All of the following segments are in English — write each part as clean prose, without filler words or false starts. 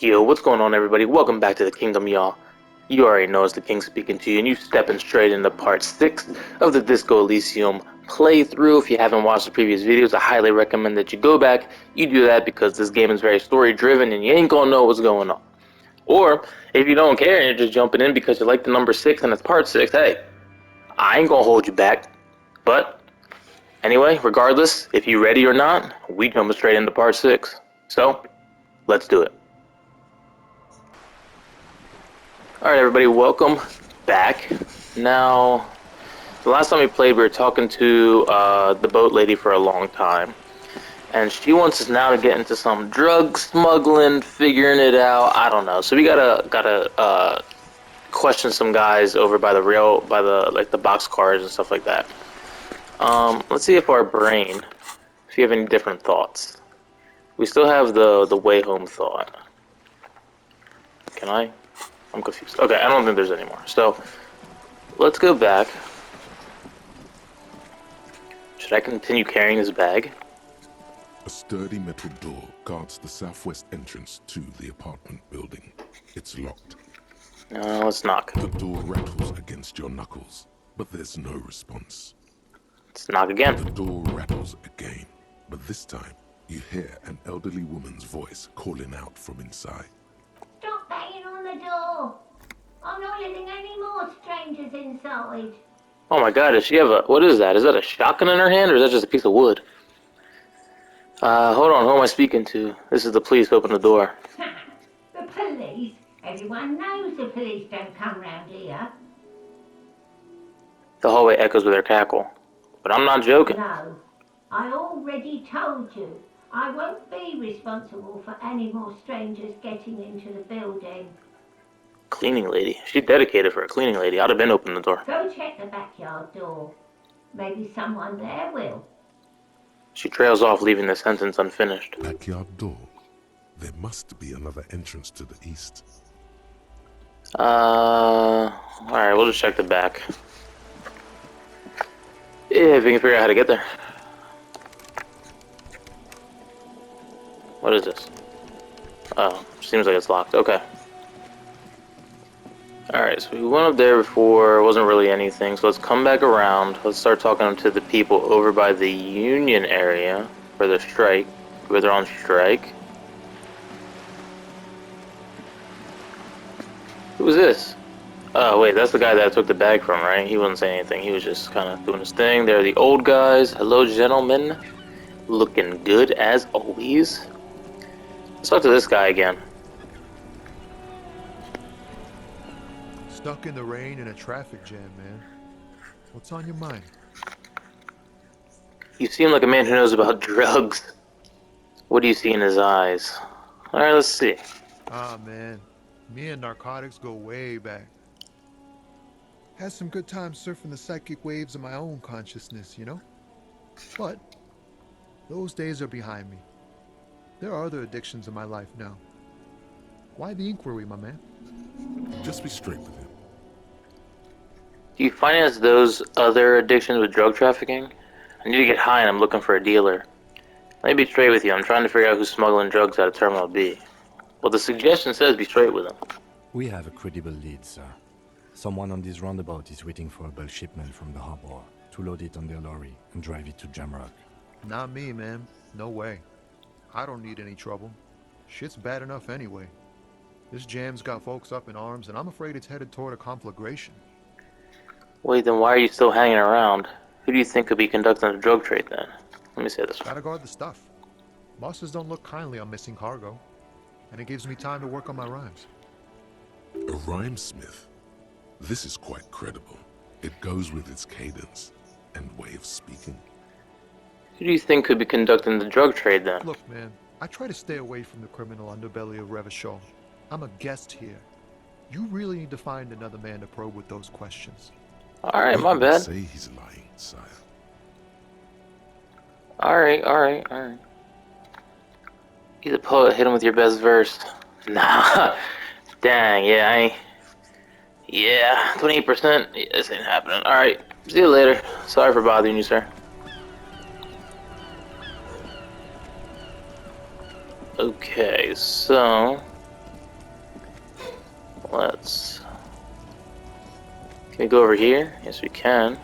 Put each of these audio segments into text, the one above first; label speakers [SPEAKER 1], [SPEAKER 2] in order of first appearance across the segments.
[SPEAKER 1] Yo, what's going on, everybody? Welcome back to the kingdom, y'all. You already know it's the king speaking to you, and you stepping straight into part 6 of the Disco Elysium playthrough. If you haven't watched the previous videos, I highly recommend that you go back. You do that because this game is very story driven and you ain't gonna know what's going on. Or, if you don't care and you're just jumping in because you like the number 6 and it's part 6, hey, I ain't gonna hold you back. But, anyway, regardless, if you're ready or not, we jumping straight into part 6. So, let's do it. Alright everybody, welcome back. Now, the last time we played we were talking to the boat lady for a long time. And she wants us now to get into some drug smuggling, figuring it out, I don't know. So we gotta question some guys over by the rail, by the, like, the box cars and stuff like that. Let's see if our brain, if you have any different thoughts. We still have the way home thought. Can I? I'm confused. Okay, I don't think there's any more. So, let's go back. Should I continue carrying this bag?
[SPEAKER 2] A sturdy metal door guards the southwest entrance to the apartment building. It's locked.
[SPEAKER 1] No, let's knock.
[SPEAKER 2] The door rattles against your knuckles, but there's no response.
[SPEAKER 1] Let's knock again.
[SPEAKER 2] The door rattles again, but this time you hear an elderly woman's voice calling out from inside.
[SPEAKER 3] Stop banging on the door! I'm not letting any more strangers inside.
[SPEAKER 1] Oh my god, does she have a... What is that? Is that a shotgun in her hand, or is that just a piece of wood? Hold on, who am I speaking to? This is the police, open the door.
[SPEAKER 3] The police? Everyone knows the police don't come round here.
[SPEAKER 1] The hallway echoes with her cackle. But I'm not joking.
[SPEAKER 3] No, I already told you. I won't be responsible for any more strangers getting into the building.
[SPEAKER 1] Cleaning lady. She's dedicated for a cleaning lady. I'd have been opening the door.
[SPEAKER 3] Go check the backyard door. Maybe someone there will.
[SPEAKER 1] She trails off, leaving the sentence unfinished.
[SPEAKER 2] Backyard door. There must be another entrance to the east.
[SPEAKER 1] Alright, we'll just check the back. Yeah, if we can figure out how to get there. What is this? Oh, seems like it's locked. Okay. Alright, so we went up there before, it wasn't really anything, so let's come back around. Let's start talking to the people over by the Union area for the strike, where they're on strike. Who is this? Oh, wait, that's the guy that I took the bag from, right? He wasn't saying anything, he was just kind of doing his thing. They're the old guys. Hello, gentlemen. Looking good as always. Let's talk to this guy again.
[SPEAKER 4] Stuck in the rain in a traffic jam, man. What's on your mind?
[SPEAKER 1] You seem like a man who knows about drugs. What do you see in his eyes? Alright, let's see.
[SPEAKER 4] Ah, man. Me and narcotics go way back. Had some good times surfing the psychic waves of my own consciousness, you know? But those days are behind me. There are other addictions in my life now. Why the inquiry, my man?
[SPEAKER 2] Just be straight with him.
[SPEAKER 1] Do you finance those other addictions with drug trafficking? I need to get high and I'm looking for a dealer. Let me be straight with you, I'm trying to figure out who's smuggling drugs out of Terminal B. Well, the suggestion says be straight with him.
[SPEAKER 5] We have a credible lead, sir. Someone on this roundabout is waiting for a bulk shipment from the harbor to load it on their lorry and drive it to Jamrock.
[SPEAKER 4] Not me, man. No way. I don't need any trouble. Shit's bad enough anyway. This jam's got folks up in arms, and I'm afraid it's headed toward a conflagration.
[SPEAKER 1] Wait, then why are you still hanging around? Who do you think could be conducting the drug trade then? Let me say this.
[SPEAKER 4] Gotta guard the stuff. Bosses don't look kindly on missing cargo, and it gives me time to work on my rhymes.
[SPEAKER 2] A rhymesmith. This is quite credible. It goes with its cadence and way of speaking.
[SPEAKER 1] Who do you think could be conducting the drug trade then?
[SPEAKER 4] Look, man, I try to stay away from the criminal underbelly of Revachol. I'm a guest here. You really need to find another man to probe with those questions.
[SPEAKER 1] Alright, my bad.
[SPEAKER 2] Say he's lying, sire.
[SPEAKER 1] Alright. You the poet, hit him with your best verse. Nah. Dang, yeah, 28%. Yeah, this ain't happening. Alright, see you later. Sorry for bothering you, sir. Okay, so Let's... Can we go over here? Yes, we can.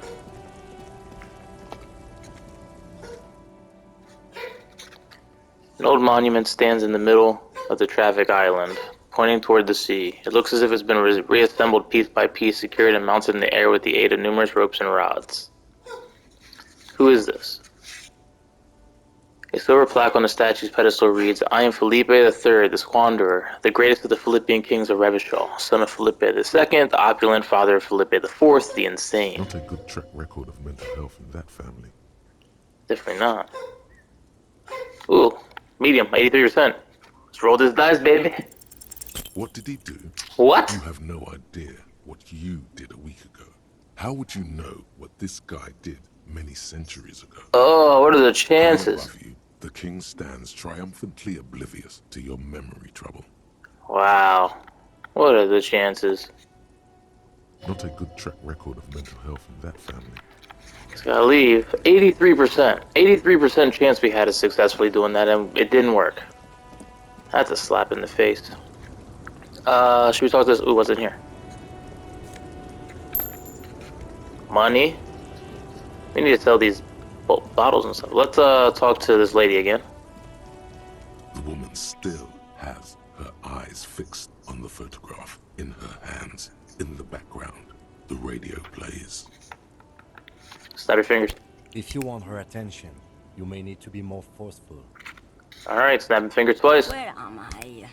[SPEAKER 1] An old monument stands in the middle of the traffic island, pointing toward the sea. It looks as if it's been reassembled piece by piece, secured and mounted in the air with the aid of numerous ropes and rods. Who is this? A silver plaque on the statue's pedestal reads, I am Felipe III, the Squanderer, the greatest of the Philippian kings of Revachol, son of Felipe II, the opulent father of Felipe IV, the insane.
[SPEAKER 2] Not a good track record of mental health in that family.
[SPEAKER 1] Definitely not. Ooh, medium, 83%. Let's roll this dice, baby.
[SPEAKER 2] What did he do?
[SPEAKER 1] What?
[SPEAKER 2] You have no idea what you did a week ago. How would you know what this guy did many centuries ago?
[SPEAKER 1] Oh, what are the
[SPEAKER 2] High
[SPEAKER 1] chances?
[SPEAKER 2] above you, the king stands triumphantly oblivious to your memory trouble.
[SPEAKER 1] Wow. What are the chances?
[SPEAKER 2] Not a good track record of mental health in that family.
[SPEAKER 1] He's gotta leave. 83%. 83% chance we had of successfully doing that, and it didn't work. That's a slap in the face. Should we talk to this? Ooh, what's in here? Money. We need to sell these bottles and stuff. Let's talk to this lady again.
[SPEAKER 2] The woman still has her eyes fixed on the photograph in her hands. In the background, the radio plays.
[SPEAKER 1] Snap your fingers.
[SPEAKER 5] If you want her attention, you may need to be more forceful.
[SPEAKER 1] Alright, snap your fingers twice.
[SPEAKER 6] Where am I?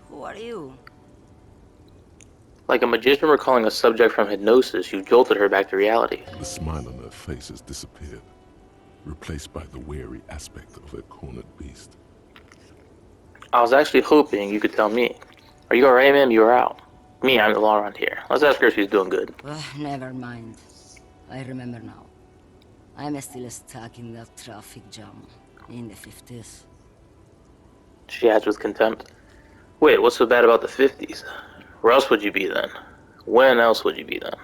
[SPEAKER 6] Who are you?
[SPEAKER 1] Like a magician recalling a subject from hypnosis, you jolted her back to reality.
[SPEAKER 2] The smile on her face has disappeared, replaced by the wary aspect of a cornered beast.
[SPEAKER 1] I was actually hoping you could tell me. Are you alright, ma'am? You are out. Me, I'm the law around here. Let's ask her if she's doing good.
[SPEAKER 6] Never mind. I remember now. I'm still stuck in that traffic jam in the 50s.
[SPEAKER 1] She adds with contempt. Wait, what's so bad about the 50s? Where else would you be then? When else would you be then?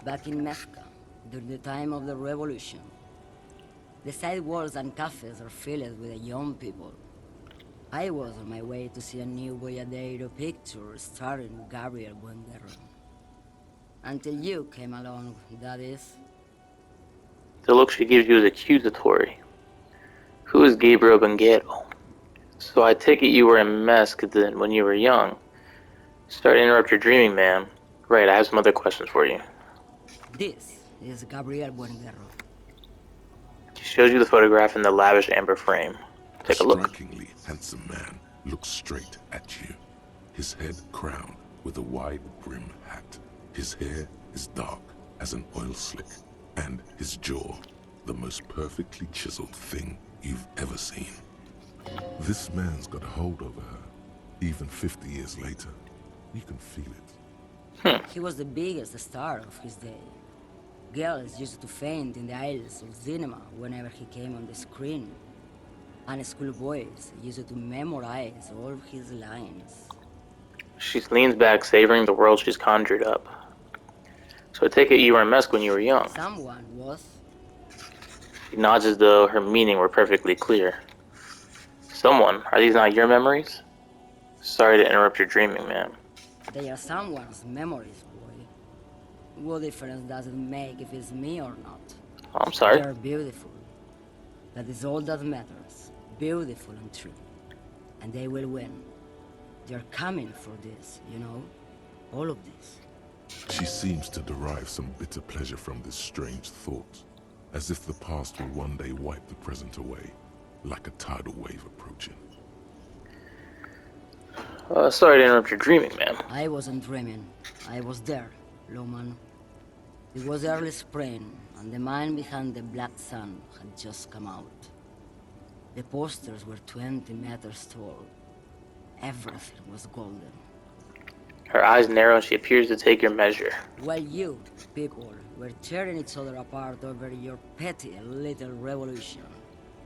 [SPEAKER 6] Back in Mecca, during the time of the revolution. The sidewalks and cafes are filled with young people. I was on my way to see a new Boyadero picture starring Gabriel Buendero. Until you came along, that is.
[SPEAKER 1] The look she gives you is accusatory. Who is Gabriel Bengero? So I take it you were in Mesque then when you were young. Sorry to interrupt your dreaming, ma'am. Right, I have some other questions for you.
[SPEAKER 6] This is Gabriel Buendero.
[SPEAKER 1] She shows you the photograph in the lavish amber frame. Take a look.
[SPEAKER 2] Strikingly handsome man looks straight at you. His head crowned with a wide brim hat. His hair is dark as an oil slick, and his jaw the most perfectly chiseled thing you've ever seen. This man's got a hold over her, even 50 years later. You can feel it.
[SPEAKER 6] He was the biggest star of his day. Girls used to faint in the aisles of cinema whenever he came on the screen. And schoolboys used to memorize all his lines.
[SPEAKER 1] She leans back, savoring the world she's conjured up. So I take it you were in Mesque when you were young.
[SPEAKER 6] Someone was.
[SPEAKER 1] She nods as though her meaning were perfectly clear. Someone? Are these not your memories? Sorry to interrupt your dreaming, ma'am.
[SPEAKER 6] They are someone's memories, boy. What difference does it make if it's me or not?
[SPEAKER 1] Oh, I'm sorry.
[SPEAKER 6] They're beautiful. That is all that matters. Beautiful and true. And they will win. They're coming for this, you know? All of this.
[SPEAKER 2] She seems to derive some bitter pleasure from this strange thought, as if the past will one day wipe the present away, like a tidal wave approaching.
[SPEAKER 1] Sorry to interrupt your dreaming, ma'am.
[SPEAKER 6] I wasn't dreaming. I was there, Lowman. It was early spring, and the man behind the black sun had just come out. The posters were 20 meters tall. Everything was golden.
[SPEAKER 1] Her eyes narrow and she appears to take your measure.
[SPEAKER 6] While you, people, were tearing each other apart over your petty little revolution.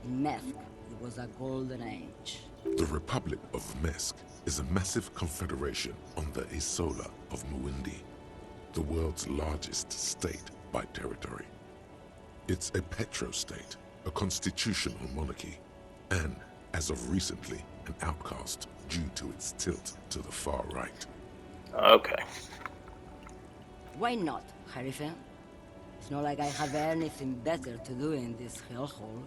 [SPEAKER 6] In Meth, it was a golden age.
[SPEAKER 2] The Republic of Mesque is a massive confederation on the Isola of Muindi, the world's largest state by territory. It's a petrostate, a constitutional monarchy, and, as of recently, an outcast due to its tilt to the far right.
[SPEAKER 1] Okay.
[SPEAKER 6] Why not, Harife? It's not like I have anything better to do in this hellhole.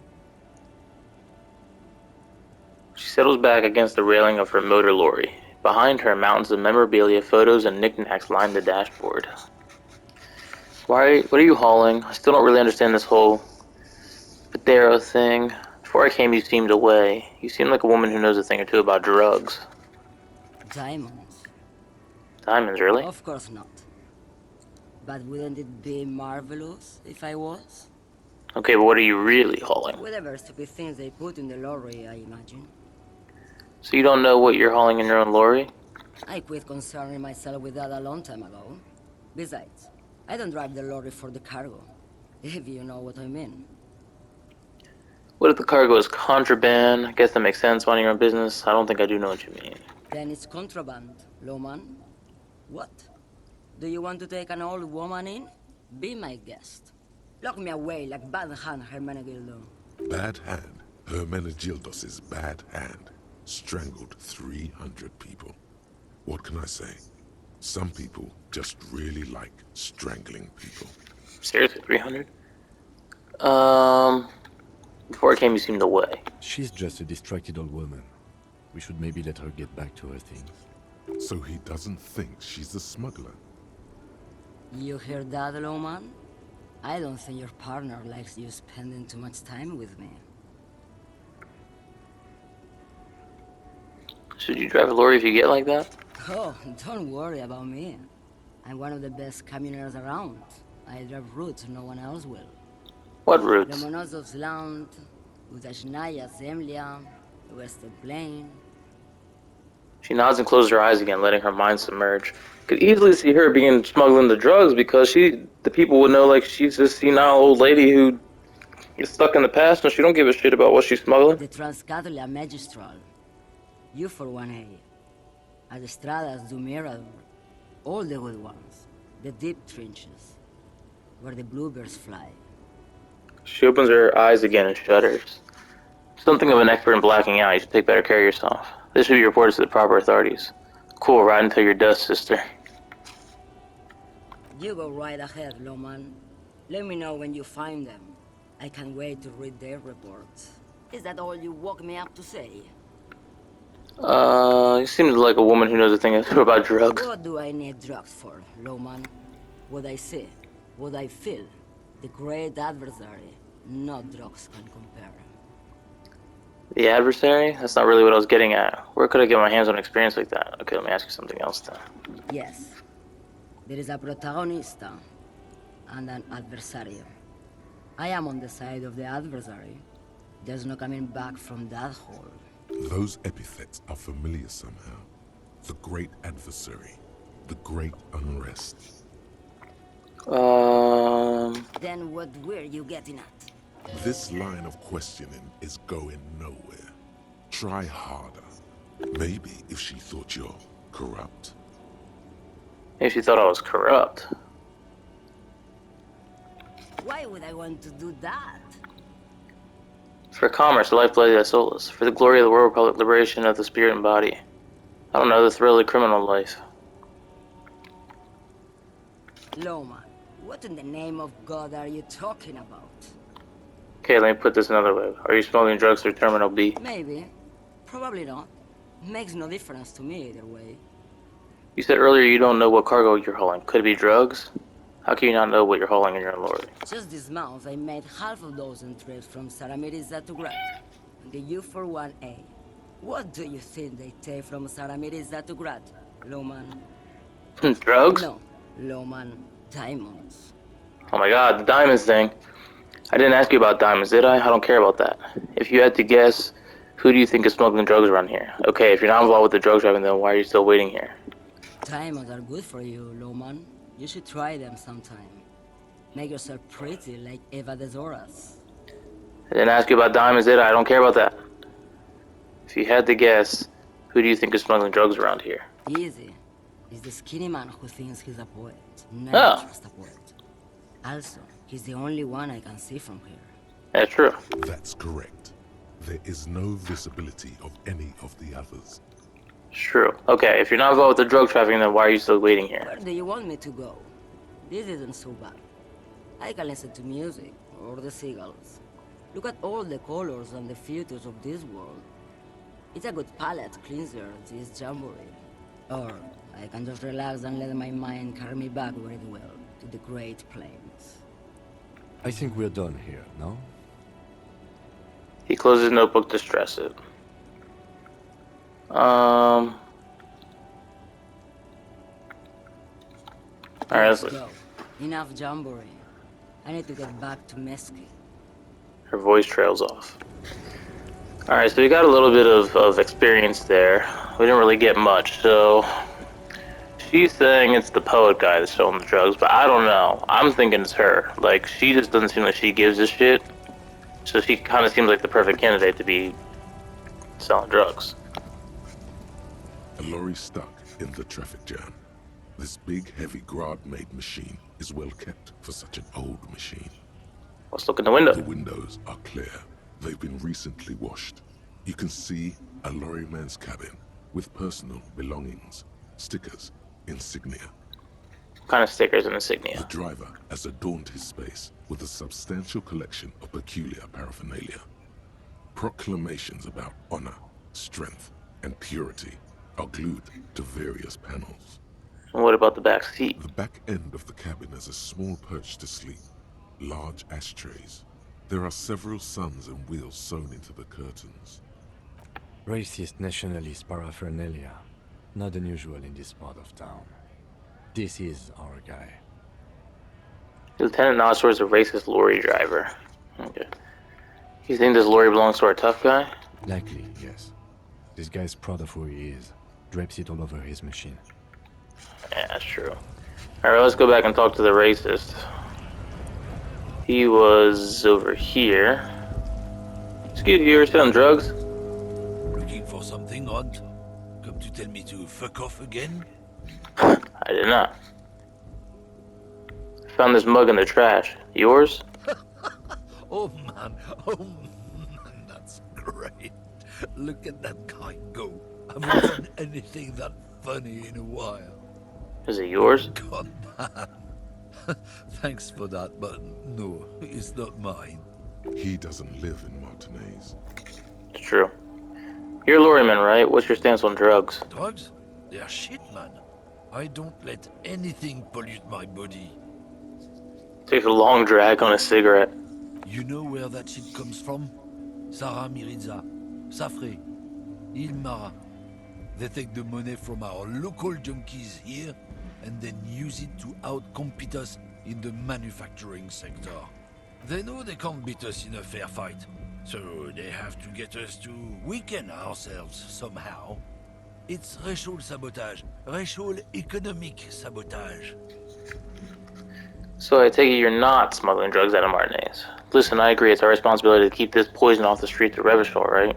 [SPEAKER 1] She settles back against the railing of her motor lorry. Behind her, mountains of memorabilia, photos, and knickknacks line the dashboard. What are you hauling? I still don't really understand this whole Padero thing. Before I came, you seemed away. You seem like a woman who knows a thing or two about drugs.
[SPEAKER 6] Diamonds?
[SPEAKER 1] Diamonds, really?
[SPEAKER 6] Of course not. But wouldn't it be marvelous if I was?
[SPEAKER 1] Okay, but what are you really hauling?
[SPEAKER 6] Whatever stupid things they put in the lorry, I imagine.
[SPEAKER 1] So you don't know what you're hauling in your own lorry?
[SPEAKER 6] I quit concerning myself with that a long time ago. Besides, I don't drive the lorry for the cargo, if you know what I mean.
[SPEAKER 1] What if the cargo is contraband? I guess that makes sense, minding your own business. I don't think I do know what you mean.
[SPEAKER 6] Then it's contraband, Lowman. What? Do you want to take an old woman in? Be my guest. Lock me away like Bad Hand Hermenegildo.
[SPEAKER 2] Bad Hand, Hermenegildos's bad hand, strangled 300 people. What can I say? Some people just really like strangling people.
[SPEAKER 1] Seriously, 300? Before I came, you seemed away.
[SPEAKER 5] She's just a distracted old woman. We should maybe let her get back to her things.
[SPEAKER 2] So he doesn't think she's a smuggler.
[SPEAKER 6] You hear that, Lowman? I don't think your partner likes you spending too much time with me.
[SPEAKER 1] Should you drive a lorry if you get like that?
[SPEAKER 6] Oh, don't worry about me. I'm one of the best camioners around. I drive routes no one else will.
[SPEAKER 1] What routes?
[SPEAKER 6] Lomonosov's Land, Udashnaya Zemlya, the Western Plain.
[SPEAKER 1] She nods and closes her eyes again, letting her mind submerge. Could easily see her being smuggling the drugs because the people would know like she's this senile old lady who is stuck in the past and she don't give a shit about what she's smuggling.
[SPEAKER 6] The Transcatolia Magistral. You for 1A. Adestradas do Mirador. All the good ones. The deep trenches. Where the bluebirds fly.
[SPEAKER 1] She opens her eyes again and shudders. Something of an expert in blacking out. You should take better care of yourself. This should be reported to the proper authorities. Cool, ride until you're dust, sister.
[SPEAKER 6] You go right ahead, Loman. Let me know when you find them. I can't wait to read their reports. Is that all you woke me up to say?
[SPEAKER 1] You seem like a woman who knows a thing or two about drugs.
[SPEAKER 6] What do I need drugs for, Loman? What I see, what I feel. The great adversary. No drugs can compare.
[SPEAKER 1] The adversary? That's not really what I was getting at. Where could I get my hands on experience like that? Okay, let me ask you something else then.
[SPEAKER 6] Yes. There is a protagonista and an adversario. I am on the side of the adversary. There's no coming back from that hole.
[SPEAKER 2] Those epithets are familiar somehow. The great adversary. The great unrest.
[SPEAKER 6] Then what were you getting at?
[SPEAKER 2] This line of questioning is going nowhere. Try harder. Maybe if she thought you're corrupt.
[SPEAKER 1] Maybe she thought I was corrupt.
[SPEAKER 6] Why would I want to do that?
[SPEAKER 1] For commerce, the lifeblood of the soulless. For the glory of the world, public liberation of the spirit and body. I don't know, the thrill of criminal life.
[SPEAKER 6] Loma, what in the name of God are you talking about?
[SPEAKER 1] Okay, let me put this another way. Are you smuggling drugs through Terminal B?
[SPEAKER 6] Maybe. Probably not. Makes no difference to me either way.
[SPEAKER 1] You said earlier you don't know what cargo you're hauling. Could it be drugs? How can you not know what you're hauling in your lorry?
[SPEAKER 6] Just this month, I made half a dozen trips from Saramiriza to Grad. The U41A. What do you think they take from Saramiriza to Grad, Loman?
[SPEAKER 1] Drugs?
[SPEAKER 6] No, Loman. Diamonds.
[SPEAKER 1] Oh my god, the diamonds thing. I didn't ask you about diamonds, did I? I don't care about that. If you had to guess, who do you think is smuggling drugs around here? Okay, if you're not involved with the drug driving, then why are you still waiting here?
[SPEAKER 6] Diamonds are good for you, Loman. You should try them sometime. Make yourself pretty like Eva de Zoras.
[SPEAKER 1] I didn't ask you about diamonds, did I? I don't care about that. If you had to guess, who do you think is smuggling drugs around here?
[SPEAKER 6] Easy. It's the skinny man who thinks he's a poet. Never trust a poet. Also, he's the only one I can see from here.
[SPEAKER 1] That's true.
[SPEAKER 2] That's correct. There is no visibility of any of the others.
[SPEAKER 1] It's true. Okay, if you're not involved with the drug trafficking, then why are you still waiting here?
[SPEAKER 6] Where do you want me to go? This isn't so bad. I can listen to music, or the seagulls. Look at all the colors and the features of this world. It's a good palate cleanser, this jamboree. Or I can just relax and let my mind carry me back where it will, to the Great Plains.
[SPEAKER 5] I think we're done here, no?
[SPEAKER 1] He closes his notebook to stress it. Alright,
[SPEAKER 6] Let's
[SPEAKER 1] let's
[SPEAKER 6] go. Enough jamboree. I need to get back to Mesquite.
[SPEAKER 1] Her voice trails off. Alright, so we got a little bit of experience there. We didn't really get much, so... She's saying it's the poet guy that's selling the drugs, but I don't know. I'm thinking it's her. Like, she just doesn't seem like she gives a shit. So she kind of seems like the perfect candidate to be selling drugs.
[SPEAKER 2] A lorry stuck in the traffic jam. This big, heavy Grad-made machine is well kept for such an old machine.
[SPEAKER 1] Let's look in the window.
[SPEAKER 2] The windows are clear. They've been recently washed. You can see a lorryman's cabin with personal belongings, stickers, insignia.
[SPEAKER 1] What kind of stickers and
[SPEAKER 2] The
[SPEAKER 1] insignia?
[SPEAKER 2] driver has adorned his space with a substantial collection of peculiar paraphernalia. Proclamations about honor, strength, and purity are glued to various panels.
[SPEAKER 1] And what about the back seat?
[SPEAKER 2] The back end of the cabin has a small perch to sleep, large ashtrays. There are several suns and wheels sewn into the curtains.
[SPEAKER 5] Racist nationalist paraphernalia. Not unusual in this part of town. This is our guy.
[SPEAKER 1] Lieutenant Nosler is a racist lorry driver. Okay. You think this lorry belongs to our tough guy?
[SPEAKER 5] Likely, yes. This guy's proud of who he is. Drapes it all over his machine.
[SPEAKER 1] Yeah, that's true. Alright, let's go back and talk to the racist. He was over here. Excuse you, you're selling drugs?
[SPEAKER 7] Looking for something odd? Come to tell me to fuck off again?
[SPEAKER 1] I did not. Found this mug in the trash. Yours?
[SPEAKER 7] Oh man, that's great. Look at that guy go. I haven't done anything that funny in a while.
[SPEAKER 1] Is it yours?
[SPEAKER 7] God, man. Thanks for that, but no, it's not mine.
[SPEAKER 2] He doesn't live in Martinez.
[SPEAKER 1] It's true. You're a lorryman, right? What's your stance on drugs?
[SPEAKER 7] Drugs? They're shit, man. I don't let anything pollute my body.
[SPEAKER 1] Takes a long drag on a cigarette.
[SPEAKER 7] You know where that shit comes from? Sarah Miriza, Safre, Ilmara. They take the money from our local junkies here and then use it to outcompete us in the manufacturing sector. They know they can't beat us in a fair fight, so they have to get us to weaken ourselves somehow. It's racial sabotage, racial economic sabotage.
[SPEAKER 1] So I take it you're not smuggling drugs out of Martinez. Listen, I agree, it's our responsibility to keep this poison off the streets of Revachol, right?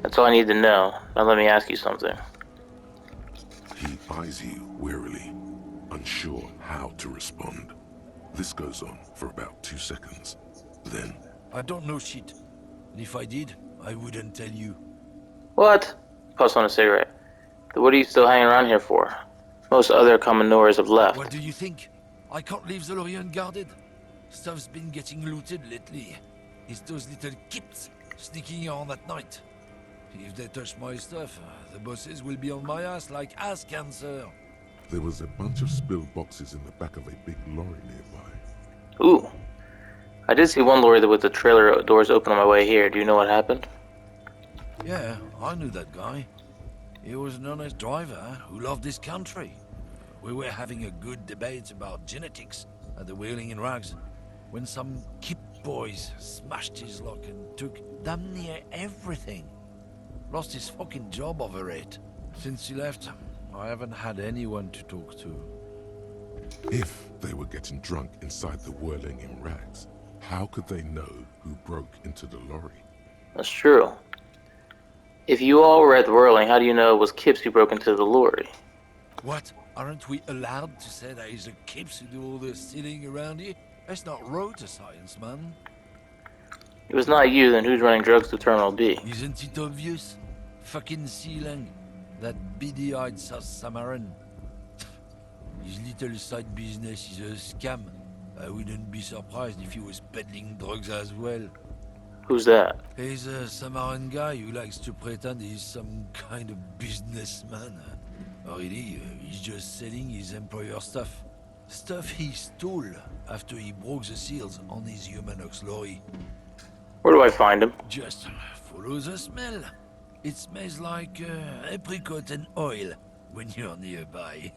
[SPEAKER 1] That's all I need to know. Now let me ask you something.
[SPEAKER 2] He eyes you wearily, unsure how to respond. This goes on for about 2 seconds. Then,
[SPEAKER 7] I don't know shit. And if I did, I wouldn't tell you.
[SPEAKER 1] What? Puffs on a cigarette. Then what are you still hanging around here for? Most other commoners have left.
[SPEAKER 7] What do you think? I can't leave the lorry unguarded. Stuff's been getting looted lately. It's those little kips sneaking on at night. If they touch my stuff, the bosses will be on my ass like ass cancer.
[SPEAKER 2] there was a bunch of spilled boxes in the back of a big lorry nearby.
[SPEAKER 1] Ooh. I did see one lorry with the trailer doors open on my way here. Do you know what happened?
[SPEAKER 7] Yeah, I knew that guy. He was an honest driver who loved his country. We were having a good debate about genetics at the Wheeling in Rags when some Kip boys smashed his lock and took damn near everything. Lost his fucking job over it. Since he left, I haven't had anyone to talk to.
[SPEAKER 2] If they were getting drunk inside the Whirling in Rags, how could they know who broke into the lorry?
[SPEAKER 1] That's true. If you all were at the Whirling, how do you know it was Kips who broke into the lorry?
[SPEAKER 7] What? Aren't we allowed to say that it's the Kips who do all the stealing around here? That's not road to science, man.
[SPEAKER 1] If it's not you, then who's running drugs to Terminal B?
[SPEAKER 7] Isn't it obvious? Fucking Sealang. That beady-eyed South Samaran. His little side business is a scam. I wouldn't be surprised if he was peddling drugs as well.
[SPEAKER 1] Who's that?
[SPEAKER 7] He's a Samaran guy who likes to pretend he's some kind of businessman. Really, he's just selling his employer stuff. Stuff he stole after he broke the seals on his Humanox lorry.
[SPEAKER 1] Where do I find him?
[SPEAKER 7] Just follow the smell. It smells like apricot and oil when you're nearby.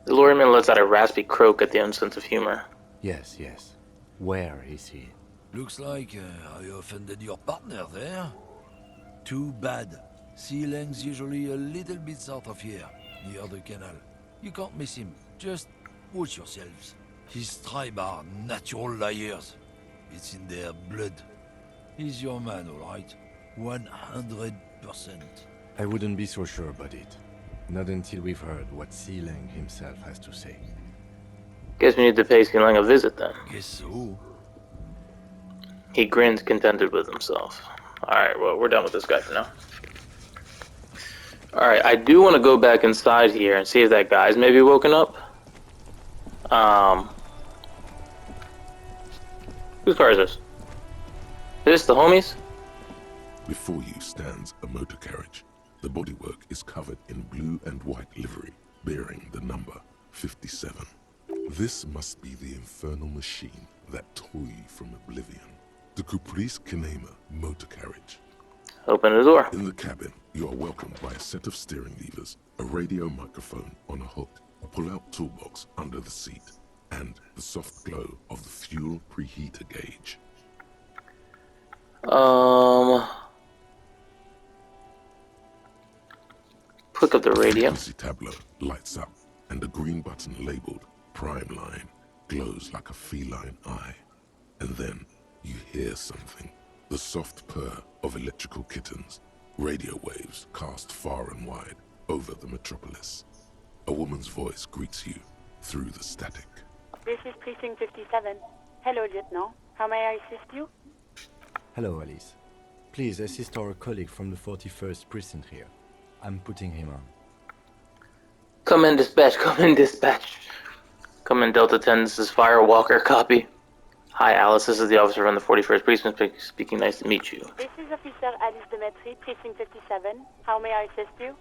[SPEAKER 1] The lorryman lets out a raspy croak at the own sense of humor.
[SPEAKER 5] Yes, yes. Where is he?
[SPEAKER 7] Looks like I offended your partner there. Too bad. Sealang's usually a little bit south of here, near the canal. You can't miss him. Just watch yourselves. His tribe are natural liars. It's in their blood. He's your man, all right? 100%.
[SPEAKER 5] I wouldn't be so sure about it. Not until we've heard what Sealang himself has to say.
[SPEAKER 1] Guess we need to pay Sealang a visit then.
[SPEAKER 7] Guess so.
[SPEAKER 1] He grins, contented with himself. Alright, well, we're done with this guy for now. Alright, I do want to go back inside here and see if that guy's maybe woken up. Whose car is this? Is this the homies?
[SPEAKER 2] Before you stands a motor carriage. The bodywork is covered in blue and white livery, bearing the number 57. This must be the infernal machine that tore you from oblivion. The Caprice Kinema motor carriage.
[SPEAKER 1] Open the door.
[SPEAKER 2] In the cabin, you are welcomed by a set of steering levers, a radio microphone on a hook, a pull-out toolbox under the seat, and the soft glow of the fuel preheater gauge.
[SPEAKER 1] Click up the radio.
[SPEAKER 2] The frequency tableau lights up, and the green button labeled Prime Line glows like a feline eye. And then you hear something. The soft purr of electrical kittens. Radio waves cast far and wide over the metropolis. A woman's voice greets you through the static.
[SPEAKER 8] This is Precinct 57. Hello, Lieutenant. How may I assist you?
[SPEAKER 5] Hello, Alice. Please assist our colleague from the 41st Precinct here. I'm putting him on.
[SPEAKER 1] Come in, dispatch. Come in, dispatch. Come in, Delta 10. This is Firewalker. Copy. Hi, Alice. This is the officer from the 41st Precinct speaking. Nice to meet you.
[SPEAKER 8] This is Officer Alice Demetri, Precinct 57. How may I assist you?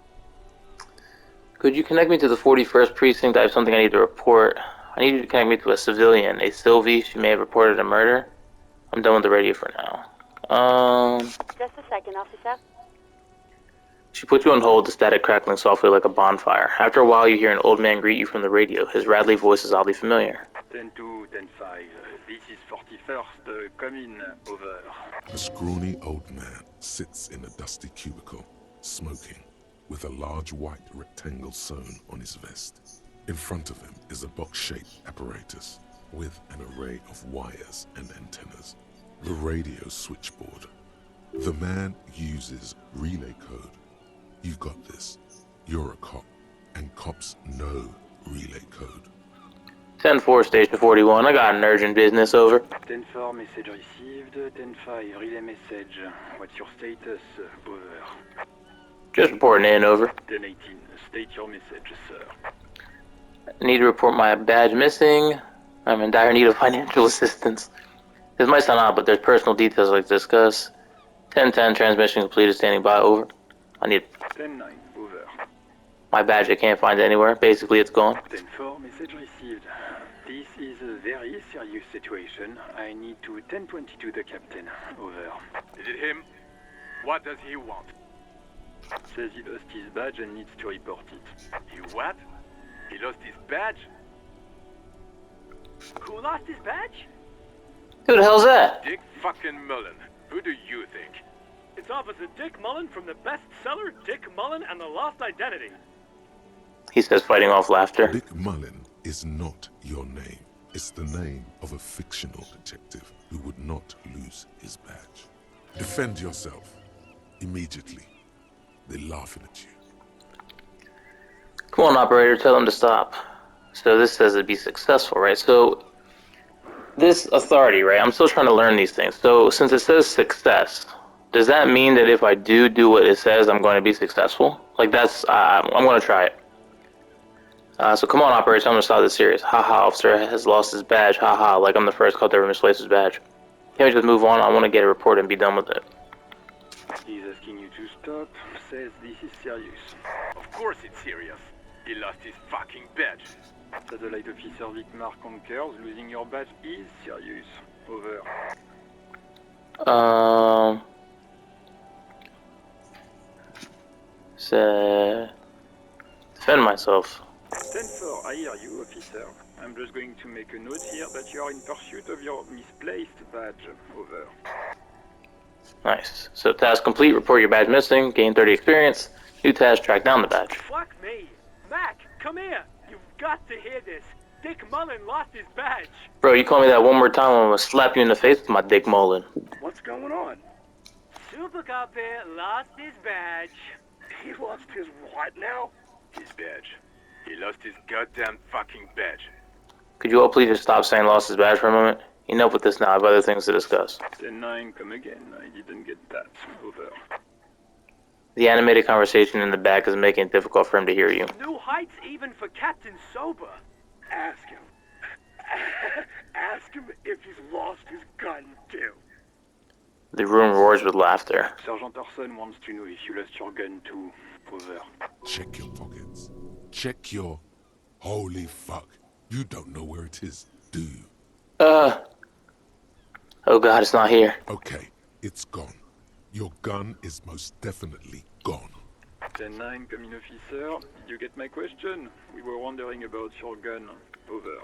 [SPEAKER 1] Could you connect me to the 41st Precinct? I have something I need to report. I need you to connect me to a civilian, a Sylvie. She may have reported a murder. I'm done with the radio for now.
[SPEAKER 8] Just a second, officer.
[SPEAKER 1] She put you on hold, the static crackling softly like a bonfire. After a while, you hear an old man greet you from the radio. His rattly voice is oddly familiar.
[SPEAKER 9] 10-2, 10-5. This is 41st. Come in. Over.
[SPEAKER 2] A scrawny old man sits in a dusty cubicle, smoking, with a large white rectangle sewn on his vest. In front of him is a box-shaped apparatus with an array of wires and antennas. The radio switchboard. The man uses relay code. You've got this. You're a cop, and cops know relay code.
[SPEAKER 1] 10-4, Station 41. I got an urgent business, over.
[SPEAKER 9] 10-4, message received. 10-5, relay message. What's your status? Over.
[SPEAKER 1] Just reporting in, over.
[SPEAKER 9] 10-18, state your message, sir.
[SPEAKER 1] I need to report my badge missing. I'm in dire need of financial assistance. This might sound odd, but there's personal details I'd like to discuss. 10-10, transmission completed, standing by, over. I need
[SPEAKER 9] 10-9, over.
[SPEAKER 1] my badge. I can't find it anywhere. Basically, it's gone.
[SPEAKER 9] 10-4, message received. This is a very serious situation. I need to 10-22 the captain. Over.
[SPEAKER 10] Is it him? What does he want?
[SPEAKER 9] Says he lost his badge and needs to report it.
[SPEAKER 10] He what? He lost his badge? Who lost his badge?
[SPEAKER 1] Who the hell's that?
[SPEAKER 10] Dick fucking Mullen. Who do you think?
[SPEAKER 11] It's Officer Dick Mullen from the bestseller Dick Mullen and the Lost Identity.
[SPEAKER 1] He says, fighting off laughter.
[SPEAKER 2] Dick Mullen is not your name. It's the name of a fictional detective who would not lose his badge. Defend yourself. Immediately. They're laughing at you.
[SPEAKER 1] Come on, operator, tell him to stop. So this says it'd be successful, right? So this authority, right? I'm still trying to learn these things. So since it says success, does that mean that if I do what it says, I'm going to be successful? Like that's, I'm going to try it. So come on, operator, tell me to stop this serious. Haha, officer has lost his badge. Haha, like I'm the first cop to ever misplace his badge. Can't we just move on? I want to get a report and be done with it.
[SPEAKER 9] He's asking you to stop. Says this is serious.
[SPEAKER 10] Of course it's serious. He lost his fucking badge.
[SPEAKER 9] Satellite Officer Vicmar concurs. Losing your badge is serious. Over.
[SPEAKER 1] Defend myself.
[SPEAKER 9] 10-4, I hear you, officer. I'm just going to make a note here that you are in pursuit of your misplaced badge. Over.
[SPEAKER 1] Nice. So task complete, report your badge missing, gain 30 experience. New task, track down the badge.
[SPEAKER 11] Fuck me. Mac, come here. You've got to hear this. Dick Mullen lost his badge.
[SPEAKER 1] Bro, you call me that one more time, I'm gonna slap you in the face with my Dick Mullen.
[SPEAKER 9] What's going on?
[SPEAKER 11] Super Cop here lost his badge.
[SPEAKER 9] He lost his what now?
[SPEAKER 10] His badge. He lost his goddamn fucking badge.
[SPEAKER 1] Could you all please just stop saying lost his badge for a moment? Enough with this now, I have other things to discuss.
[SPEAKER 9] 10-9, come again. I didn't get that. Over.
[SPEAKER 1] The animated conversation in the back is making it difficult for him to hear you.
[SPEAKER 11] New heights even for Captain Sober.
[SPEAKER 12] Ask him. Ask him if he's lost his gun, too.
[SPEAKER 1] The room roars with laughter.
[SPEAKER 9] Sergeant Orson wants to know if you lost your gun too. Over.
[SPEAKER 2] Check your pockets. Check your... Holy fuck. You don't know where it is, do you?
[SPEAKER 1] Oh god, it's not here.
[SPEAKER 2] Okay, it's gone. Your gun is most definitely gone.
[SPEAKER 9] 10-9, come in, officer. Did you get my question? We were wondering about your gun. Over.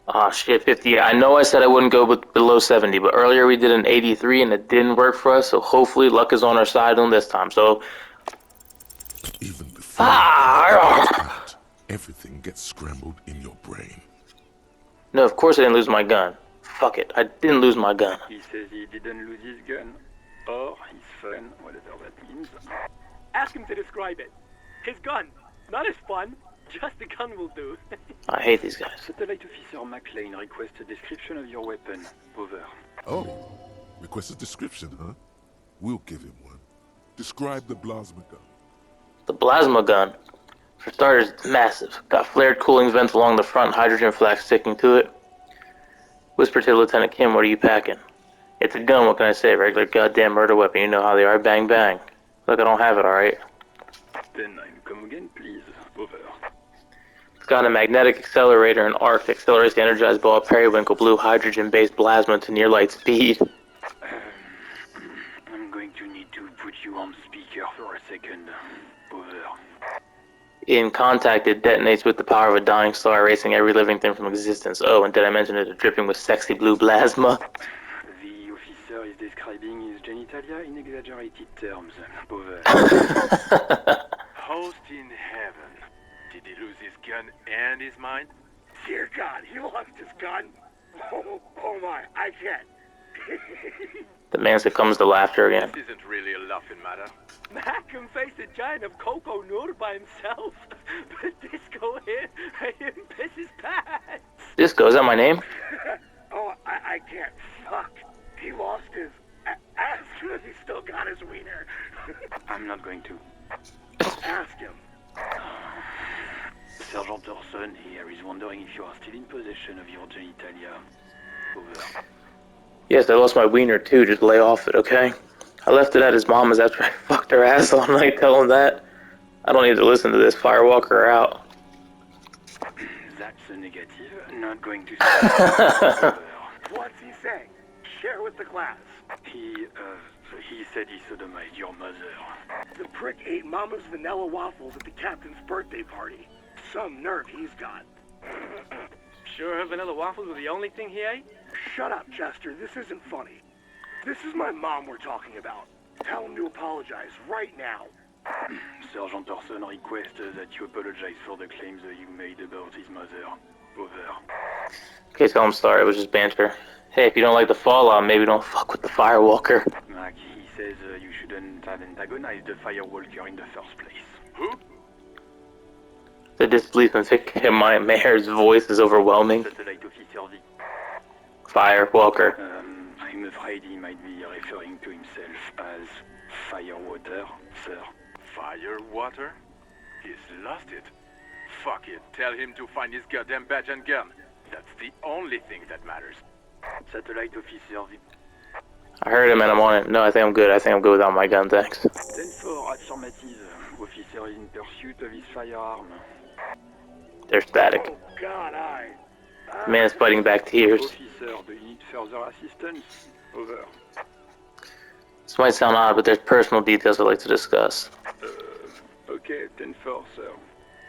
[SPEAKER 1] Ah, shit, 50. I know I said I wouldn't go below 70, but earlier we did an 83 and it didn't work for us, so hopefully luck is on our side on this time, so...
[SPEAKER 2] Even before out, everything gets scrambled in your brain.
[SPEAKER 1] No, of course I didn't lose my gun. Fuck it, I didn't lose my gun.
[SPEAKER 9] He says he didn't lose his gun. Or his fun, whatever that means.
[SPEAKER 11] Ask him to describe it. His gun. Not his fun. Just the gun will do.
[SPEAKER 1] I hate these guys.
[SPEAKER 9] Satellite Officer McLean requests a description of your weapon. Over.
[SPEAKER 2] Oh, request a description, huh? We'll give him one. Describe the plasma gun.
[SPEAKER 1] The plasma gun. For starters, it's massive. Got flared cooling vents along the front, hydrogen flask sticking to it. Whisper to Lieutenant Kim, what are you packing? It's a gun, what can I say? Regular goddamn murder weapon, you know how they are, bang bang. Look, I don't have it, alright?
[SPEAKER 9] 10-9, come again, please. Over.
[SPEAKER 1] It's got a magnetic accelerator and arc that accelerates the energized ball of periwinkle blue hydrogen-based plasma to near light speed.
[SPEAKER 9] I'm going to need to put you on speaker for a second. Over.
[SPEAKER 1] In contact, it detonates with the power of a dying star, erasing every living thing from existence. Oh, and did I mention it dripping with sexy blue plasma?
[SPEAKER 9] The officer is describing his genitalia in exaggerated terms. Over.
[SPEAKER 10] Host in heaven. Did he lose his gun and his mind?
[SPEAKER 12] Dear God, he lost his gun. Oh my, I can't.
[SPEAKER 1] The man succumbs to laughter again.
[SPEAKER 10] This isn't really a laughing matter.
[SPEAKER 11] Mac can face a giant of Coco Noor by himself. But Disco here made him piss his pants.
[SPEAKER 1] Disco, is that my name?
[SPEAKER 12] Oh, I can't. Fuck. He lost his ass. He still got his wiener.
[SPEAKER 9] I'm not going to.
[SPEAKER 12] Ask him.
[SPEAKER 9] Sergeant Orson here is wondering if you are still in possession of your genitalia. Over.
[SPEAKER 1] Yes, I lost my wiener too, just lay off it, okay? I left it at his mama's after I fucked her ass all night, tell him that. I don't need to listen to this, Firewalker out.
[SPEAKER 9] That's a negative. Not going to say.
[SPEAKER 12] What's he saying? Share with the class.
[SPEAKER 9] He said he sodomized your mother.
[SPEAKER 12] The prick ate Mama's vanilla waffles at the captain's birthday party. Some nerve he's got.
[SPEAKER 11] Sure her vanilla waffles were the only thing he ate?
[SPEAKER 12] Shut up, Chester. This isn't funny. This is my mom we're talking about. Tell him to apologize right now.
[SPEAKER 9] Sergeant Orson requests that you apologize for the claims that you made about his mother. Over.
[SPEAKER 1] Okay, tell him sorry, it was just banter. Hey, if you don't like the fallout, maybe don't fuck with the Firewalker.
[SPEAKER 9] Mac, he says you shouldn't have antagonized the Firewalker in the first place.
[SPEAKER 10] Who?
[SPEAKER 1] The disbelief in my mayor's voice is overwhelming.
[SPEAKER 9] Satellite Officer V.
[SPEAKER 1] Fire Walker.
[SPEAKER 9] I'm afraid he might be referring to himself as Firewater, sir.
[SPEAKER 10] Firewater? He's lost it. Fuck it. Tell him to find his goddamn badge and gun. That's the only thing that matters.
[SPEAKER 9] Satellite officer
[SPEAKER 1] I heard him and I'm on it. No, I think I'm good. I think I'm good without my gun, thanks.
[SPEAKER 9] 10-4 affirmative. Officer is in pursuit of his firearm.
[SPEAKER 1] They're static.
[SPEAKER 9] Oh, God,
[SPEAKER 1] Man is fighting back tears.
[SPEAKER 9] Officer, do you need further assistance? Over.
[SPEAKER 1] This might sound odd, but there's personal details I'd like to discuss.
[SPEAKER 9] Okay, 10-4, sir.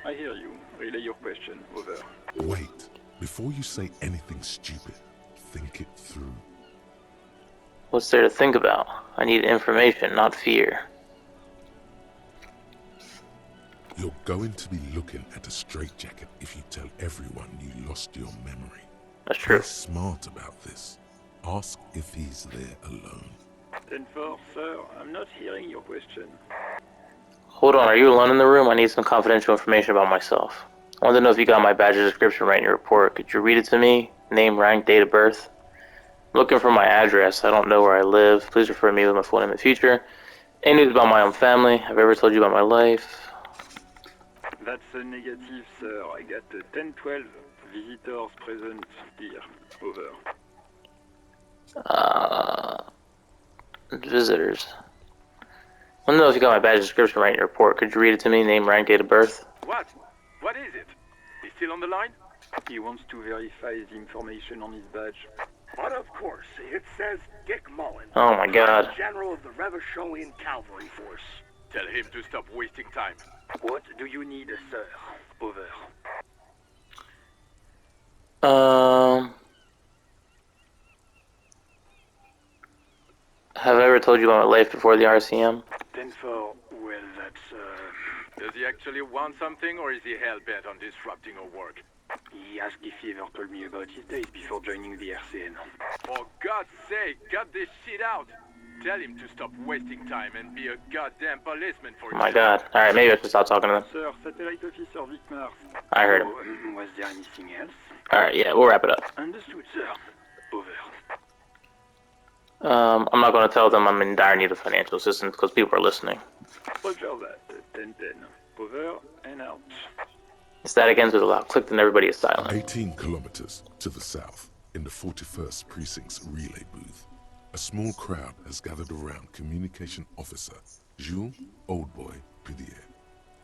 [SPEAKER 9] I hear you. Relay your question. Over.
[SPEAKER 2] Wait. Before you say anything stupid, think it through.
[SPEAKER 1] What's there to think about? I need information, not fear.
[SPEAKER 2] You're going to be looking at a straitjacket if you tell everyone you lost your memory.
[SPEAKER 1] That's true.
[SPEAKER 2] Be smart about this. Ask if he's there alone.
[SPEAKER 9] 10-4, sir. I'm not hearing your question.
[SPEAKER 1] Hold on, are you alone in the room? I need some confidential information about myself. I want to know if you got my badge description right in your report. Could you read it to me? Name, rank, date of birth? I'm looking for my address. I don't know where I live. Please refer to me with my full name in the future. Any news about my own family? Have I ever told you about my life?
[SPEAKER 9] That's a negative, sir. I got 10-12 visitors present here. Over.
[SPEAKER 1] Visitors. I want to know if you got my badge description right in your report. Could you read it to me? Name, rank, date of birth?
[SPEAKER 10] What? What is it? He's still on the line?
[SPEAKER 9] He wants to verify the information on his badge.
[SPEAKER 12] But of course, it says Dick Mullen.
[SPEAKER 1] Oh my God.
[SPEAKER 12] General of the Revacholian Cavalry Force.
[SPEAKER 10] Tell him to stop wasting time.
[SPEAKER 9] What do you need, sir? Over.
[SPEAKER 1] Have I ever told you about my life before the RCM?
[SPEAKER 9] 10-4, well, that's,
[SPEAKER 10] Does he actually want something, or is he hell-bent on disrupting our work?
[SPEAKER 9] He asked if he ever told me about his days before joining the RCN.
[SPEAKER 10] For God's sake, cut this shit out! Tell him to stop wasting time and be a goddamn policeman for
[SPEAKER 1] Oh my God. Alright, maybe I should stop talking to them.
[SPEAKER 9] Sir, Satellite Officer Vicmar.
[SPEAKER 1] I heard him.
[SPEAKER 9] Was there anything else?
[SPEAKER 1] Alright, yeah, we'll wrap it up.
[SPEAKER 9] Understood, sir. Over.
[SPEAKER 1] I'm not going to tell them I'm in dire need of financial assistance because people are listening.
[SPEAKER 9] Roger that. 10-10. Over and out.
[SPEAKER 1] Static ends with a loud click and everybody is silent.
[SPEAKER 2] 18 kilometers to the south, in the 41st Precinct's relay booth, a small crowd has gathered around Communication Officer Jules Oldboy Pidier.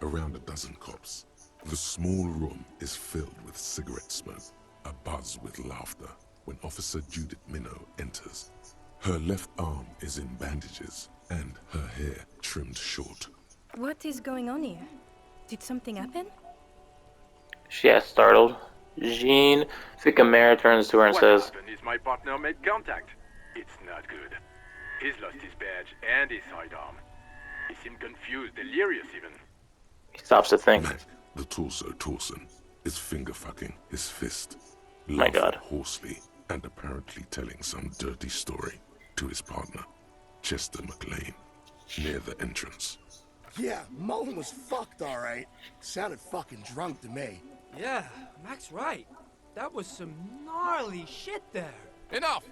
[SPEAKER 2] Around a dozen cops. The small room is filled with cigarette smoke, a buzz with laughter, when Officer Judith Minnow enters. Her left arm is in bandages, and her hair trimmed short.
[SPEAKER 13] What is going on here? Did something happen?
[SPEAKER 1] She asks, startled. Jean Ficamera turns to her and
[SPEAKER 10] What
[SPEAKER 1] says,
[SPEAKER 10] happened is my partner made contact. It's not good. He's lost his badge and his sidearm. He seemed confused, delirious even.
[SPEAKER 1] he stops to think.
[SPEAKER 2] Mac, the torso Torson, is finger-fucking his fist,
[SPEAKER 1] My
[SPEAKER 2] laughing
[SPEAKER 1] God.
[SPEAKER 2] hoarsely and apparently telling some dirty story to his partner, Chester McLean, near the entrance.
[SPEAKER 14] Yeah, Mullen was fucked, all right. Sounded fucking drunk to me.
[SPEAKER 15] Yeah, Mac's right. That was some gnarly shit there.
[SPEAKER 16] Enough!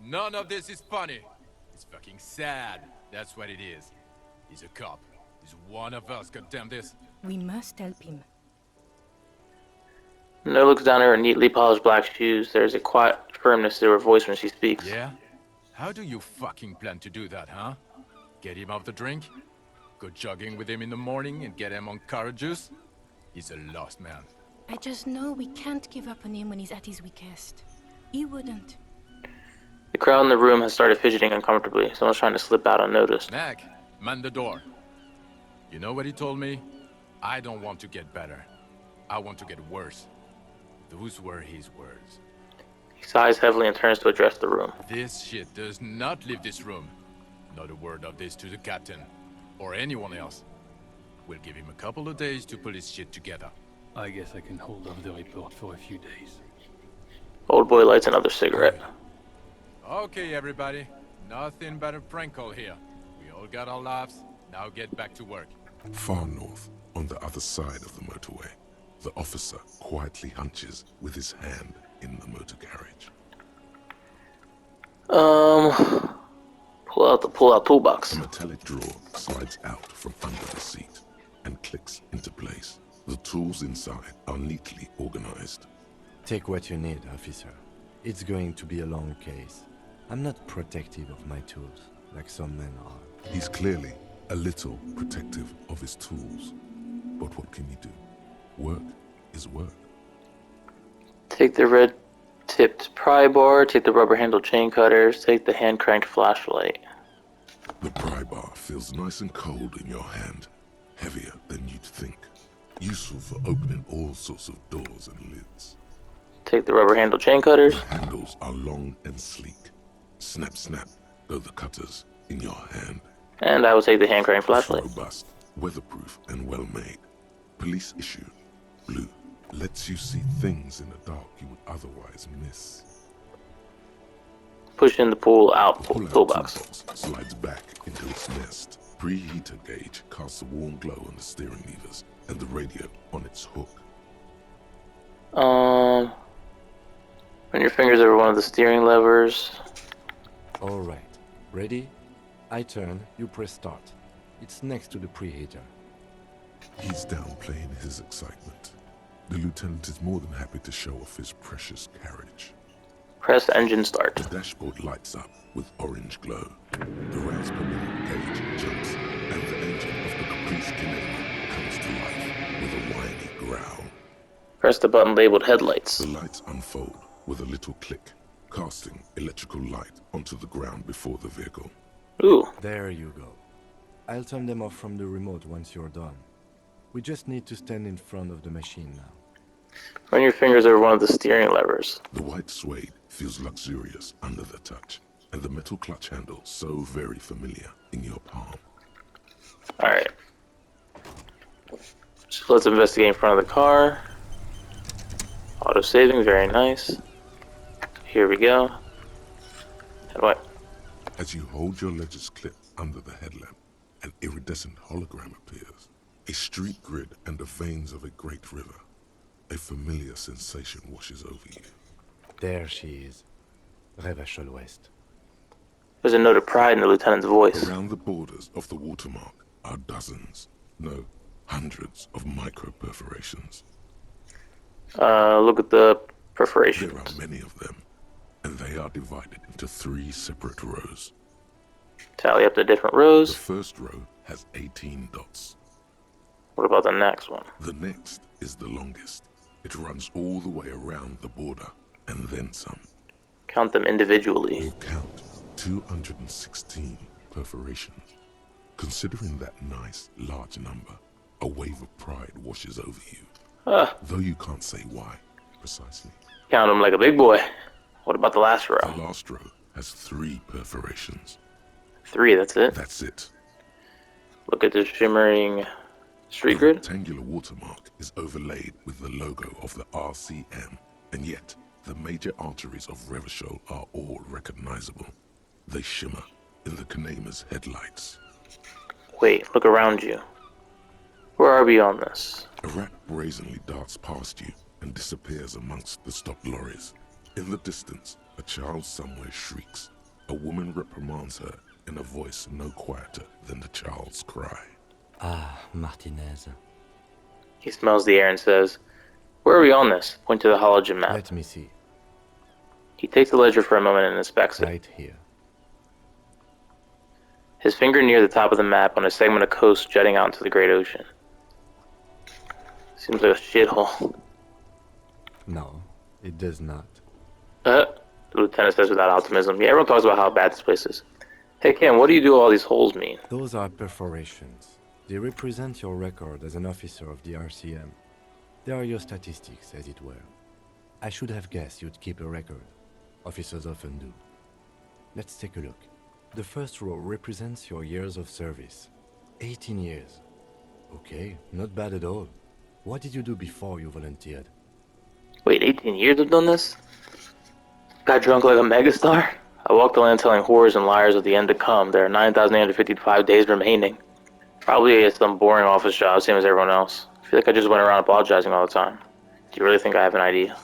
[SPEAKER 16] None of this is funny. It's fucking sad. That's what it is. He's a cop. He's one of us, goddamn this.
[SPEAKER 13] We must help him.
[SPEAKER 1] No looks down at her neatly polished black shoes. There's a quiet firmness to her voice when she speaks.
[SPEAKER 16] Yeah? How do you fucking plan to do that, huh? Get him off the drink? Go jogging with him in the morning and get him on carrot juice? He's a lost man.
[SPEAKER 13] I just know we can't give up on him when he's at his weakest. He wouldn't.
[SPEAKER 1] The crowd in the room has started fidgeting uncomfortably. Someone's trying to slip out unnoticed.
[SPEAKER 16] Mac, man the door. You know what he told me? I don't want to get better. I want to get worse. Those were his words.
[SPEAKER 1] He sighs heavily and turns to address the room.
[SPEAKER 16] This shit does not leave this room. Not a word of this to the captain. Or anyone else. We'll give him a couple of days to pull his shit together.
[SPEAKER 17] I guess I can hold off the report for a few days.
[SPEAKER 1] Old boy lights another cigarette.
[SPEAKER 16] Okay, everybody. Nothing but a prank call here. We all got our laughs. Now get back to work.
[SPEAKER 2] Far north, on the other side of the motorway, the officer quietly hunches with his hand in the motor carriage.
[SPEAKER 1] Pull out toolbox.
[SPEAKER 2] A metallic drawer slides out from under the seat and clicks into place. The tools inside are neatly organized.
[SPEAKER 5] Take what you need, officer. It's going to be a long case. I'm not protective of my tools, like some men are.
[SPEAKER 2] He's clearly a little protective of his tools. But what can you do? Work is work.
[SPEAKER 1] Take the red-tipped pry bar, take the rubber-handled chain cutters, take the hand-cranked flashlight.
[SPEAKER 2] The pry bar feels nice and cold in your hand, heavier than you'd think. Useful for opening all sorts of doors and lids.
[SPEAKER 1] Take the rubber-handled chain cutters.
[SPEAKER 2] The handles are long and sleek. Snap, snap, go the cutters in your hand.
[SPEAKER 1] And I will take the hand-cranked flashlight.
[SPEAKER 2] Robust, weatherproof, and well-made. Police issue, blue. Lets you see things in the dark you would otherwise miss.
[SPEAKER 1] Push in the pull-out
[SPEAKER 2] Pull-out
[SPEAKER 1] toolbox.
[SPEAKER 2] Slides back into its nest. Preheater gauge casts a warm glow on the steering levers and the radio on its hook.
[SPEAKER 1] Run your fingers over one of the steering levers.
[SPEAKER 5] Alright. Ready? I turn, you press start. It's next to the preheater.
[SPEAKER 2] He's downplaying his excitement. The lieutenant is more than happy to show off his precious carriage.
[SPEAKER 1] Press engine start.
[SPEAKER 2] The dashboard lights up with orange glow. The rounds per minute gauge jumps, and the engine of the Caprice Kinema comes to life with a whiny growl.
[SPEAKER 1] Press the button labeled headlights.
[SPEAKER 2] The lights unfold with a little click, casting electrical light onto the ground before the vehicle.
[SPEAKER 1] Ooh.
[SPEAKER 5] There you go. I'll turn them off from the remote once you're done. We just need to stand in front of the machine now.
[SPEAKER 1] Run your fingers over one of the steering levers.
[SPEAKER 2] The white suede feels luxurious under the touch, and the metal clutch handle so very familiar in your palm.
[SPEAKER 1] Alright. So let's investigate in front of the car. Auto saving, very nice. Here we go. And what?
[SPEAKER 2] As you hold your ledger's clip under the headlamp, an iridescent hologram appears. A street grid and the veins of a great river. A familiar sensation washes over you.
[SPEAKER 5] There she is. Revachol West.
[SPEAKER 1] There's a note of pride in the lieutenant's voice.
[SPEAKER 2] Around the borders of the watermark are dozens, no, hundreds of micro perforations.
[SPEAKER 1] Look at the perforations.
[SPEAKER 2] There are many of them, and they are divided into 3 separate rows.
[SPEAKER 1] Tally up the different rows.
[SPEAKER 2] The first row has 18 dots.
[SPEAKER 1] What about the next one?
[SPEAKER 2] The next is the longest. It runs all the way around the border, and then some.
[SPEAKER 1] Count them individually.
[SPEAKER 2] You'll count 216 perforations. Considering that nice, large number, a wave of pride washes over you. Though you can't say why, precisely.
[SPEAKER 1] Count them like a big boy. What about the last row?
[SPEAKER 2] The last row has 3 perforations.
[SPEAKER 1] 3, that's it?
[SPEAKER 2] That's it.
[SPEAKER 1] Look at the shimmering street grid.
[SPEAKER 2] The rectangular watermark is overlaid with the logo of the RCM, and yet the major arteries of Revachol are all recognizable. They shimmer in the Kinema's headlights.
[SPEAKER 1] Wait, look around you. Where are we on this?
[SPEAKER 2] A rat brazenly darts past you and disappears amongst the stopped lorries. In the distance, a child somewhere shrieks. A woman reprimands her in a voice no quieter than the child's cry.
[SPEAKER 5] Ah, Martinez.
[SPEAKER 1] He smells the air and says, "Where are we on this?" Point to the halogen map.
[SPEAKER 5] Let me see.
[SPEAKER 1] He takes the ledger for a moment and inspects it.
[SPEAKER 5] Right here.
[SPEAKER 1] His finger near the top of the map on a segment of coast jutting out into the great ocean. Seems like a shithole.
[SPEAKER 5] No, it does not.
[SPEAKER 1] The lieutenant says without optimism. Yeah, everyone talks about how bad this place is. Hey, Kim, what do you do all these holes mean?
[SPEAKER 5] Those are perforations. They represent your record as an officer of the RCM. They are your statistics, as it were. I should have guessed you'd keep a record. Officers often do. Let's take a look. The first row represents your years of service. 18 years. Okay, not bad at all. What did you do before you volunteered?
[SPEAKER 1] Wait, 18 years I've done this? Got drunk like a megastar? I walked the land telling whores and liars of the end to come. There are 9,855 days remaining. Probably some boring office job, same as everyone else. I feel like I just went around apologizing all the time. Do you really think I have an idea?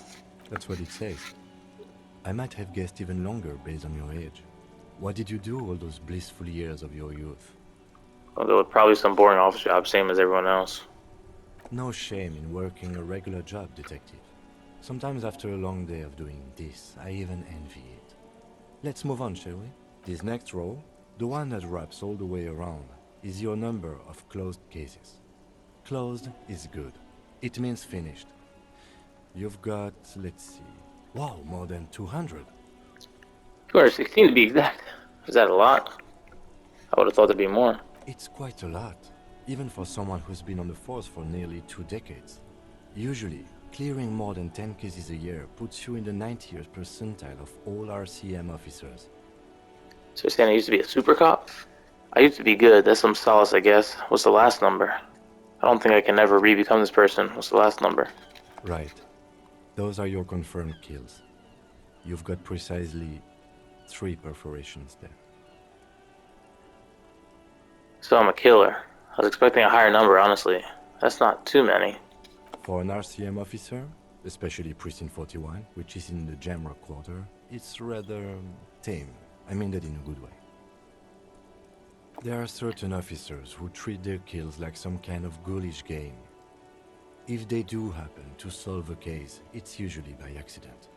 [SPEAKER 5] That's what it says. I might have guessed even longer based on your age. What did you do all those blissful years of your youth?
[SPEAKER 1] I'll go with probably some boring office job, same as everyone else.
[SPEAKER 5] No shame in working a regular job, detective. Sometimes after a long day of doing this, I even envy it. Let's move on, shall we? This next row, the one that wraps all the way around, is your number of closed cases. Closed is good. It means finished. You've got, let's see, wow, more than 200.
[SPEAKER 1] 216 to be exact. Is that a lot? I would have thought there'd be more.
[SPEAKER 5] It's quite a lot, even for someone who's been on the force for nearly 2 decades. Usually, clearing more than 10 cases a year puts you in the 90th percentile of all RCM officers.
[SPEAKER 1] So you're saying I used to be a super cop? I used to be good, that's some solace I guess. What's the last number? I don't think I can ever re-become this person. What's the last number?
[SPEAKER 5] Right. Those are your confirmed kills. You've got precisely 3 perforations there.
[SPEAKER 1] So I'm a killer. I was expecting a higher number, honestly. That's not too many.
[SPEAKER 5] For an RCM officer, especially Precinct 41, which is in the Jamrock quarter, it's rather tame. I mean that in a good way. There are certain officers who treat their kills like some kind of ghoulish game. If they do happen to solve a case, it's usually by accident.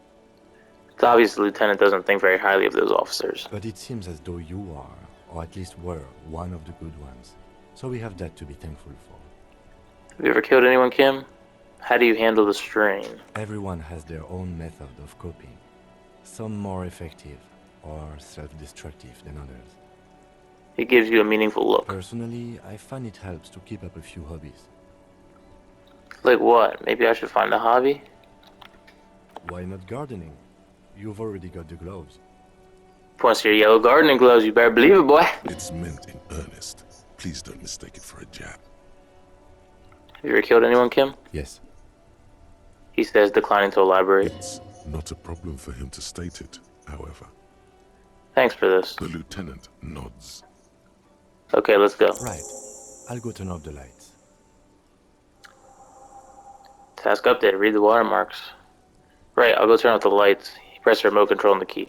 [SPEAKER 1] It's obvious the lieutenant doesn't think very highly of those officers.
[SPEAKER 5] But it seems as though you are, or at least were, one of the good ones. So we have that to be thankful for.
[SPEAKER 1] Have you ever killed anyone, Kim? How do you handle the strain?
[SPEAKER 5] Everyone has their own method of coping. Some more effective or self-destructive than others.
[SPEAKER 1] It gives you a meaningful look.
[SPEAKER 5] Personally, I find it helps to keep up a few hobbies.
[SPEAKER 1] Like what? Maybe I should find a hobby?
[SPEAKER 5] Why not gardening? You've already got the gloves.
[SPEAKER 1] Once your yellow gardening gloves, you better believe it, boy.
[SPEAKER 2] It's meant in earnest. Please don't mistake it for a jab.
[SPEAKER 1] Have you ever killed anyone, Kim?
[SPEAKER 5] Yes.
[SPEAKER 1] He says, declining to elaborate.
[SPEAKER 2] It's not a problem for him to state it, however.
[SPEAKER 1] Thanks for this.
[SPEAKER 2] The lieutenant nods.
[SPEAKER 1] Okay, let's go.
[SPEAKER 5] Right. I'll go turn off the lights.
[SPEAKER 1] Task update. Read the watermarks. Right, I'll go turn off the lights. You press the remote control on the key.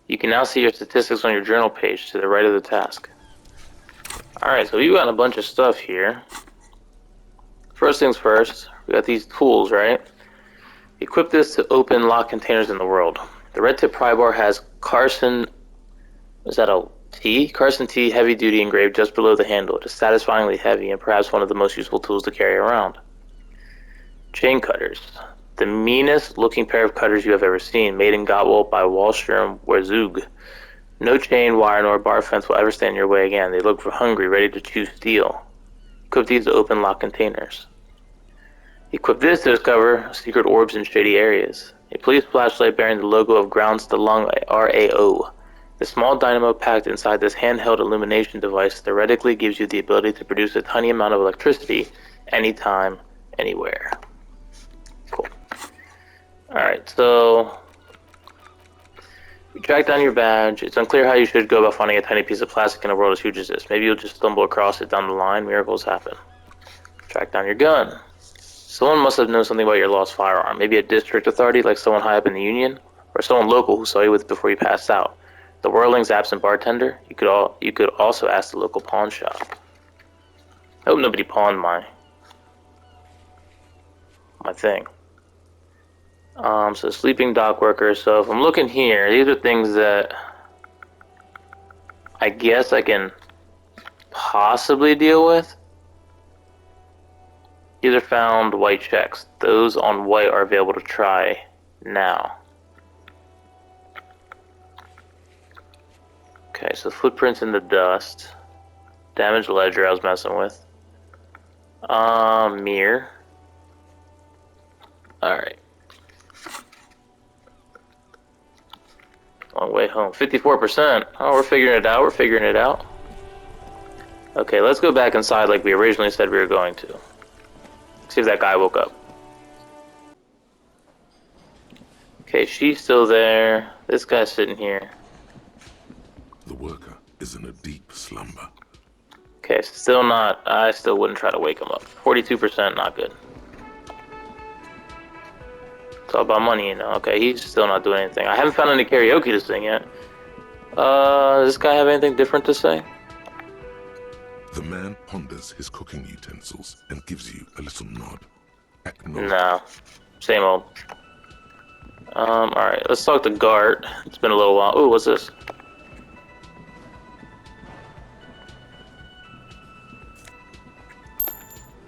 [SPEAKER 1] You can now see your statistics on your journal page to the right of the task. Alright, so we've got a bunch of stuff here. First things first, we got these tools, right? Equip this to open lock containers in the world. The red tip pry bar has Carson, is that a T? Carson T heavy duty engraved just below the handle. It is satisfyingly heavy and perhaps one of the most useful tools to carry around. Chain cutters. The meanest looking pair of cutters you have ever seen, made in Gottwald by Wallstrom Werzug. No chain, wire, nor bar fence will ever stand in your way again. They look hungry, ready to chew steel. Equip these to open lock containers. Equip this to discover secret orbs in shady areas. A police flashlight bearing the logo of Groundstalung RAO. The small dynamo packed inside this handheld illumination device theoretically gives you the ability to produce a tiny amount of electricity anytime, anywhere. Cool. Alright, so you track down your badge. It's unclear how you should go about finding a tiny piece of plastic in a world as huge as this. Maybe you'll just stumble across it down the line. Miracles happen. Track down your gun. Someone must have known something about your lost firearm. Maybe a district authority, like someone high up in the union, or someone local who saw you with it before you passed out. The Whirling's absent bartender. You could also ask the local pawn shop. I hope nobody pawned my thing. So sleeping dock workers. So if I'm looking here, these are things that I guess I can possibly deal with. These are found white checks. Those on white are available to try now. Okay, so footprints in the dust. Damaged ledger I was messing with. Mirror. Alright. Long way home. 54%. Oh, we're figuring it out. Okay, let's go back inside like we originally said we were going to. See if that guy woke up. Okay, she's still there. This guy's sitting here.
[SPEAKER 2] The worker is in a deep slumber.
[SPEAKER 1] Okay, still not. I still wouldn't try to wake him up. 42%, not good. It's all about money, you know. Okay, he's still not doing anything. I haven't found any karaoke to sing yet. Does this guy have anything different to say?
[SPEAKER 2] The man ponders his cooking utensils and gives you a little nod. Acknowledge.
[SPEAKER 1] No. Same old. Alright, let's talk to Gart. It's been a little while. Ooh, what's this?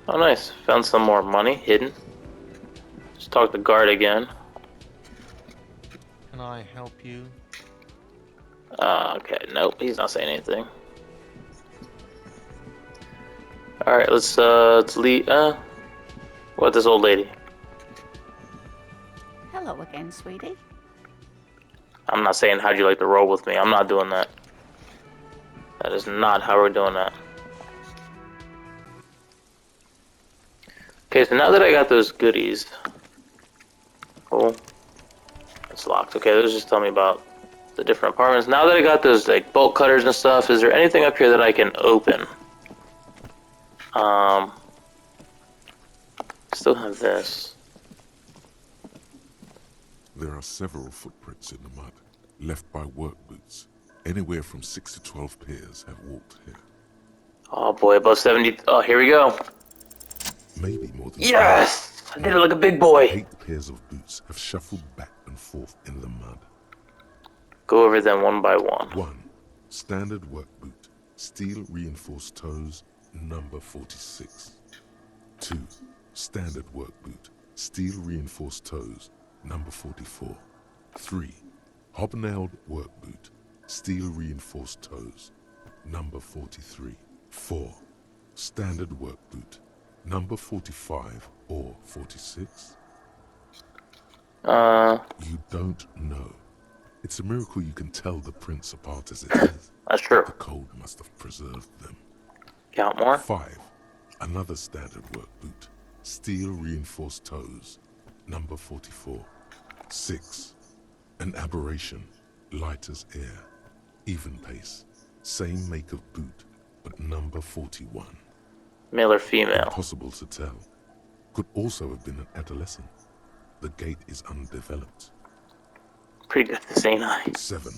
[SPEAKER 1] Oh, nice. Found some more money hidden. Let's talk to Gart again.
[SPEAKER 18] Can I help you?
[SPEAKER 1] Okay, nope, he's not saying anything. Alright, let's leave, what, this old lady?
[SPEAKER 19] Hello again, sweetie.
[SPEAKER 1] I'm not saying how'd you like to roll with me. I'm not doing that. That is not how we're doing that. Okay, so now that I got those goodies. Cool. It's locked. Okay, let's just tell me about the different apartments. Now that I got those like bolt cutters and stuff, is there anything up here that I can open? Still have this.
[SPEAKER 2] There are several footprints in the mud, left by work boots. Anywhere from 6 to 12 pairs have walked here.
[SPEAKER 1] Oh boy, about 70. Oh, here we go.
[SPEAKER 2] Maybe more than
[SPEAKER 1] yes! I did it like a big boy.
[SPEAKER 2] 8 pairs of boots have shuffled back and forth in the mud.
[SPEAKER 1] Go over them one by one.
[SPEAKER 2] 1. Standard work boot, steel reinforced toes, number 46. 2. Standard work boot, steel reinforced toes, number 44. 3. Hobnailed work boot, steel reinforced toes, number 43. 4. Standard work boot, number 45 or 46. You don't know. It's a miracle you can tell the prints apart as it is.
[SPEAKER 1] That's true.
[SPEAKER 2] The cold must have preserved them.
[SPEAKER 1] Count more.
[SPEAKER 2] 5. Another standard work boot, steel reinforced toes, number 44. 6. An aberration, light as air, even pace, same make of boot, but number 41.
[SPEAKER 1] Male or female?
[SPEAKER 2] Impossible to tell. Could also have been an adolescent. The gait is undeveloped.
[SPEAKER 1] Pretty good this, ain't I?
[SPEAKER 2] 7.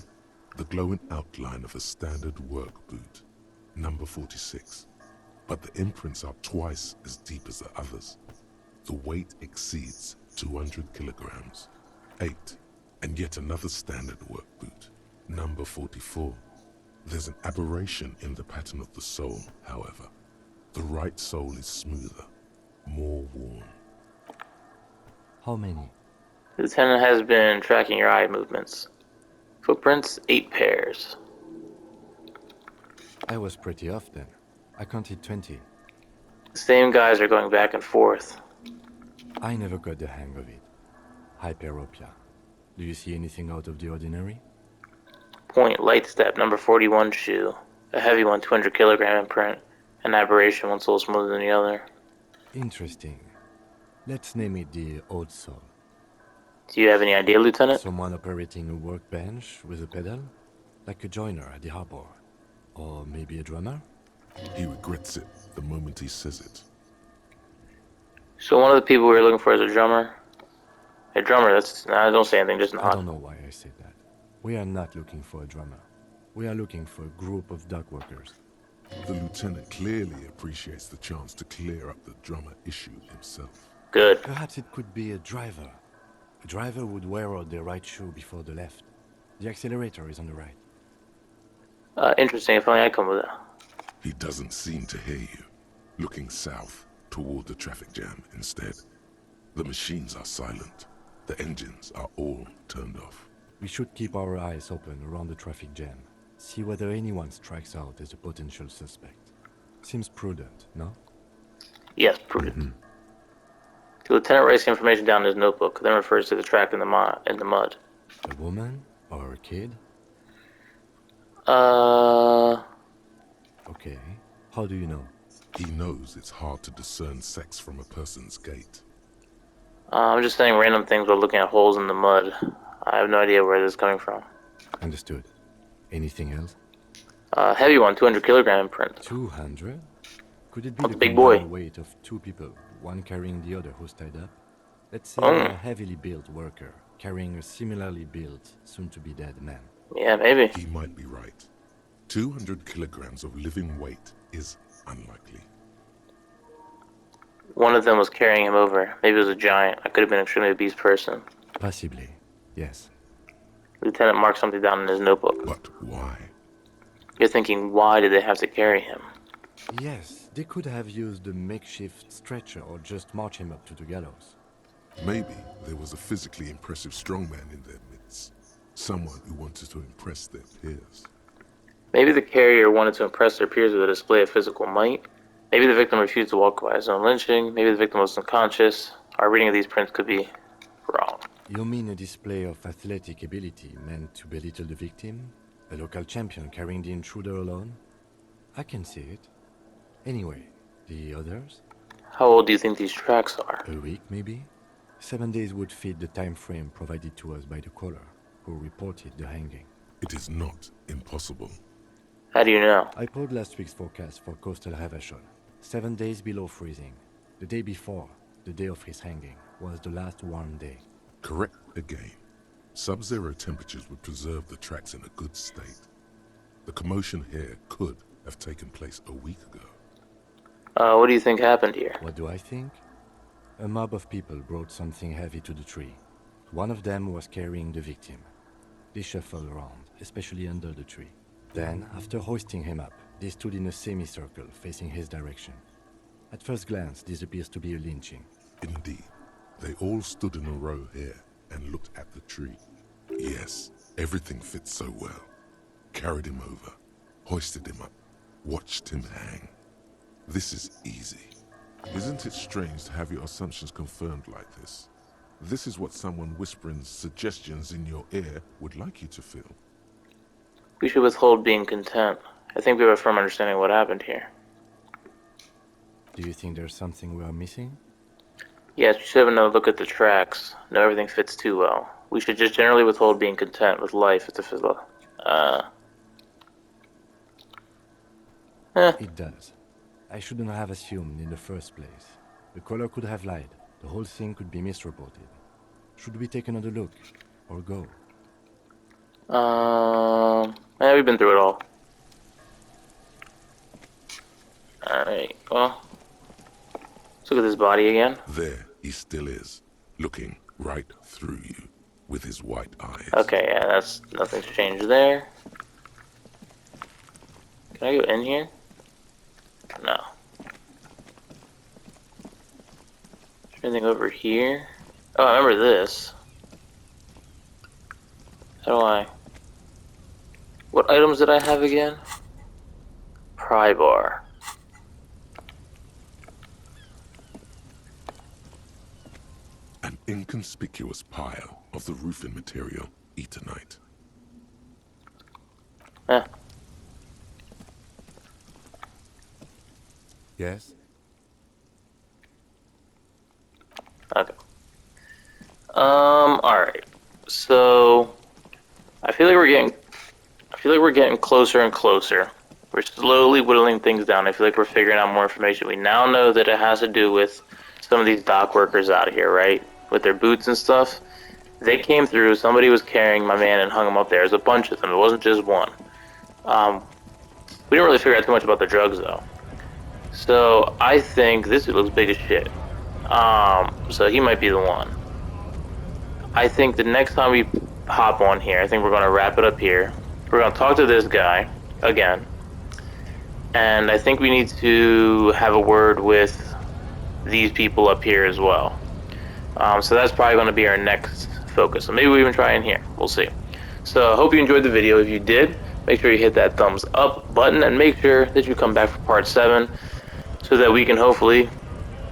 [SPEAKER 2] The glowing outline of a standard work boot, number 46. But the imprints are twice as deep as the others. The weight exceeds 200 kilograms. 8. And yet another standard work boot, number 44. There's an aberration in the pattern of the sole, however. The right sole is smoother, more worn.
[SPEAKER 5] How many?
[SPEAKER 1] The lieutenant has been tracking your eye movements. Footprints, 8 pairs.
[SPEAKER 5] I was pretty off then. I counted 20.
[SPEAKER 1] The same guys are going back and forth.
[SPEAKER 5] I never got the hang of it. Hyperopia. Do you see anything out of the ordinary?
[SPEAKER 1] Point, light step, number 41 shoe. A heavy one, 200 kilogram imprint. An aberration, one sole smoother than the other.
[SPEAKER 5] Interesting. Let's name it the old soul.
[SPEAKER 1] Do you have any idea, Lieutenant?
[SPEAKER 5] Someone operating a workbench with a pedal? Like a joiner at the harbor. Or maybe a drummer?
[SPEAKER 2] He regrets it the moment he says it.
[SPEAKER 1] So one of the people we were looking for is a drummer? A drummer, that's... Nah, don't say anything, just
[SPEAKER 5] I
[SPEAKER 1] nod.
[SPEAKER 5] don't know why I said that. We are not looking for a drummer. We are looking for a group of dock workers.
[SPEAKER 2] The lieutenant clearly appreciates the chance to clear up the drummer issue himself.
[SPEAKER 1] Good.
[SPEAKER 5] Perhaps it could be a driver. A driver would wear out the right shoe before the left. The accelerator is on the right.
[SPEAKER 1] Interesting, if only I come with it.
[SPEAKER 2] He doesn't seem to hear you, looking south toward the traffic jam instead. The machines are silent. The engines are all turned off.
[SPEAKER 5] We should keep our eyes open around the traffic jam. See whether anyone strikes out as a potential suspect. Seems prudent, no?
[SPEAKER 1] Yes, prudent. The lieutenant writes the information down in his notebook, then refers to the track in the mud.
[SPEAKER 5] A woman or a kid? Okay. How do you know?
[SPEAKER 2] He knows it's hard to discern sex from a person's gait.
[SPEAKER 1] I'm just saying random things while looking at holes in the mud. I have no idea where this is coming from.
[SPEAKER 5] Understood. Anything else?
[SPEAKER 1] Heavy one, 200 kilogram imprint.
[SPEAKER 5] 200? Could it be
[SPEAKER 1] What's
[SPEAKER 5] the
[SPEAKER 1] big boy?
[SPEAKER 5] combined weight of 2 people, one carrying the other who's tied up? Let's say a heavily built worker carrying a similarly built, soon-to-be dead man.
[SPEAKER 1] Yeah, maybe.
[SPEAKER 2] He might be right. 200 kilograms of living weight is unlikely.
[SPEAKER 1] One of them was carrying him over. Maybe it was a giant. I could have been an extremely obese person.
[SPEAKER 5] Possibly, yes.
[SPEAKER 1] Lieutenant marked something down in his notebook.
[SPEAKER 2] But why?
[SPEAKER 1] You're thinking, why did they have to carry him?
[SPEAKER 5] Yes, they could have used a makeshift stretcher or just march him up to the gallows.
[SPEAKER 2] Maybe there was a physically impressive strongman in their midst. Someone who wanted to impress their peers.
[SPEAKER 1] Maybe the carrier wanted to impress their peers with a display of physical might. Maybe the victim refused to walk by his own lynching. Maybe the victim was unconscious. Our reading of these prints could be wrong.
[SPEAKER 5] You mean a display of athletic ability meant to belittle the victim? A local champion carrying the intruder alone? I can see it. Anyway, the others?
[SPEAKER 1] How old do you think these tracks are?
[SPEAKER 5] A week, maybe? 7 days would fit the time frame provided to us by the caller, who reported the hanging.
[SPEAKER 2] It is not impossible.
[SPEAKER 1] How do you know?
[SPEAKER 5] I pulled last week's forecast for coastal Havashon. 7 days below freezing. The day before, the day of his hanging, was the last warm day.
[SPEAKER 2] Correct again. Sub-zero temperatures would preserve the tracks in a good state. The commotion here could have taken place a week ago.
[SPEAKER 1] What do you think happened here?
[SPEAKER 5] What do I think? A mob of people brought something heavy to the tree. One of them was carrying the victim. They shuffled around, especially under the tree. Then, after hoisting him up, they stood in a semicircle facing his direction. At first glance, this appears to be a lynching.
[SPEAKER 2] Indeed. They all stood in a row here and looked at the tree. Yes, everything fits so well. Carried him over, hoisted him up, watched him hang. This is easy. Isn't it strange to have your assumptions confirmed like this? This is what someone whispering suggestions in your ear would like you to feel.
[SPEAKER 1] We should withhold being content. I think we have a firm understanding of what happened here.
[SPEAKER 5] Do you think there's something we are missing?
[SPEAKER 1] Yes, we should have another look at the tracks. No, everything fits too well. We should just generally withhold being content with life as a fizzle.
[SPEAKER 5] It does. I shouldn't have assumed in the first place. The caller could have lied. The whole thing could be misreported. Should we take another look? Or go?
[SPEAKER 1] Yeah, we've been through it all. Alright, well, let's look at this body again.
[SPEAKER 2] There he still is, looking right through you with his white eyes.
[SPEAKER 1] Okay, yeah, that's nothing's changed there. Can I go in here? No. Is there anything over here? Oh, I remember this. How do I... What items did I have again? Pry bar.
[SPEAKER 2] An inconspicuous pile of the roofing material, Eternite.
[SPEAKER 5] Yes?
[SPEAKER 1] Okay. Alright. So I feel like we're getting closer and closer. We're slowly whittling things down. I feel like we're figuring out more information. We now know that it has to do with some of these dock workers out here, right? With their boots and stuff. They came through, somebody was carrying my man and hung him up there. There's a bunch of them, it wasn't just one. We didn't really figure out too much about the drugs though. So I think this dude looks big as shit. So he might be the one. I think the next time we hop on here, I think we're gonna wrap it up here. We're gonna talk to this guy again. And I think we need to have a word with these people up here as well. So that's probably gonna be our next focus. So maybe we even try in here, we'll see. So I hope you enjoyed the video. If you did, make sure you hit that thumbs up button and make sure that you come back for part 7 so that we can hopefully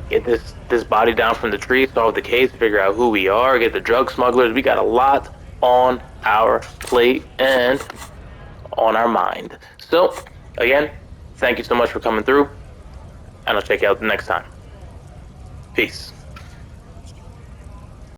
[SPEAKER 1] get this body down from the tree, solve the case, figure out who we are, get the drug smugglers. We got a lot on our plate and on our mind. So again, thank you so much for coming through, and I'll check you out the next time. Peace.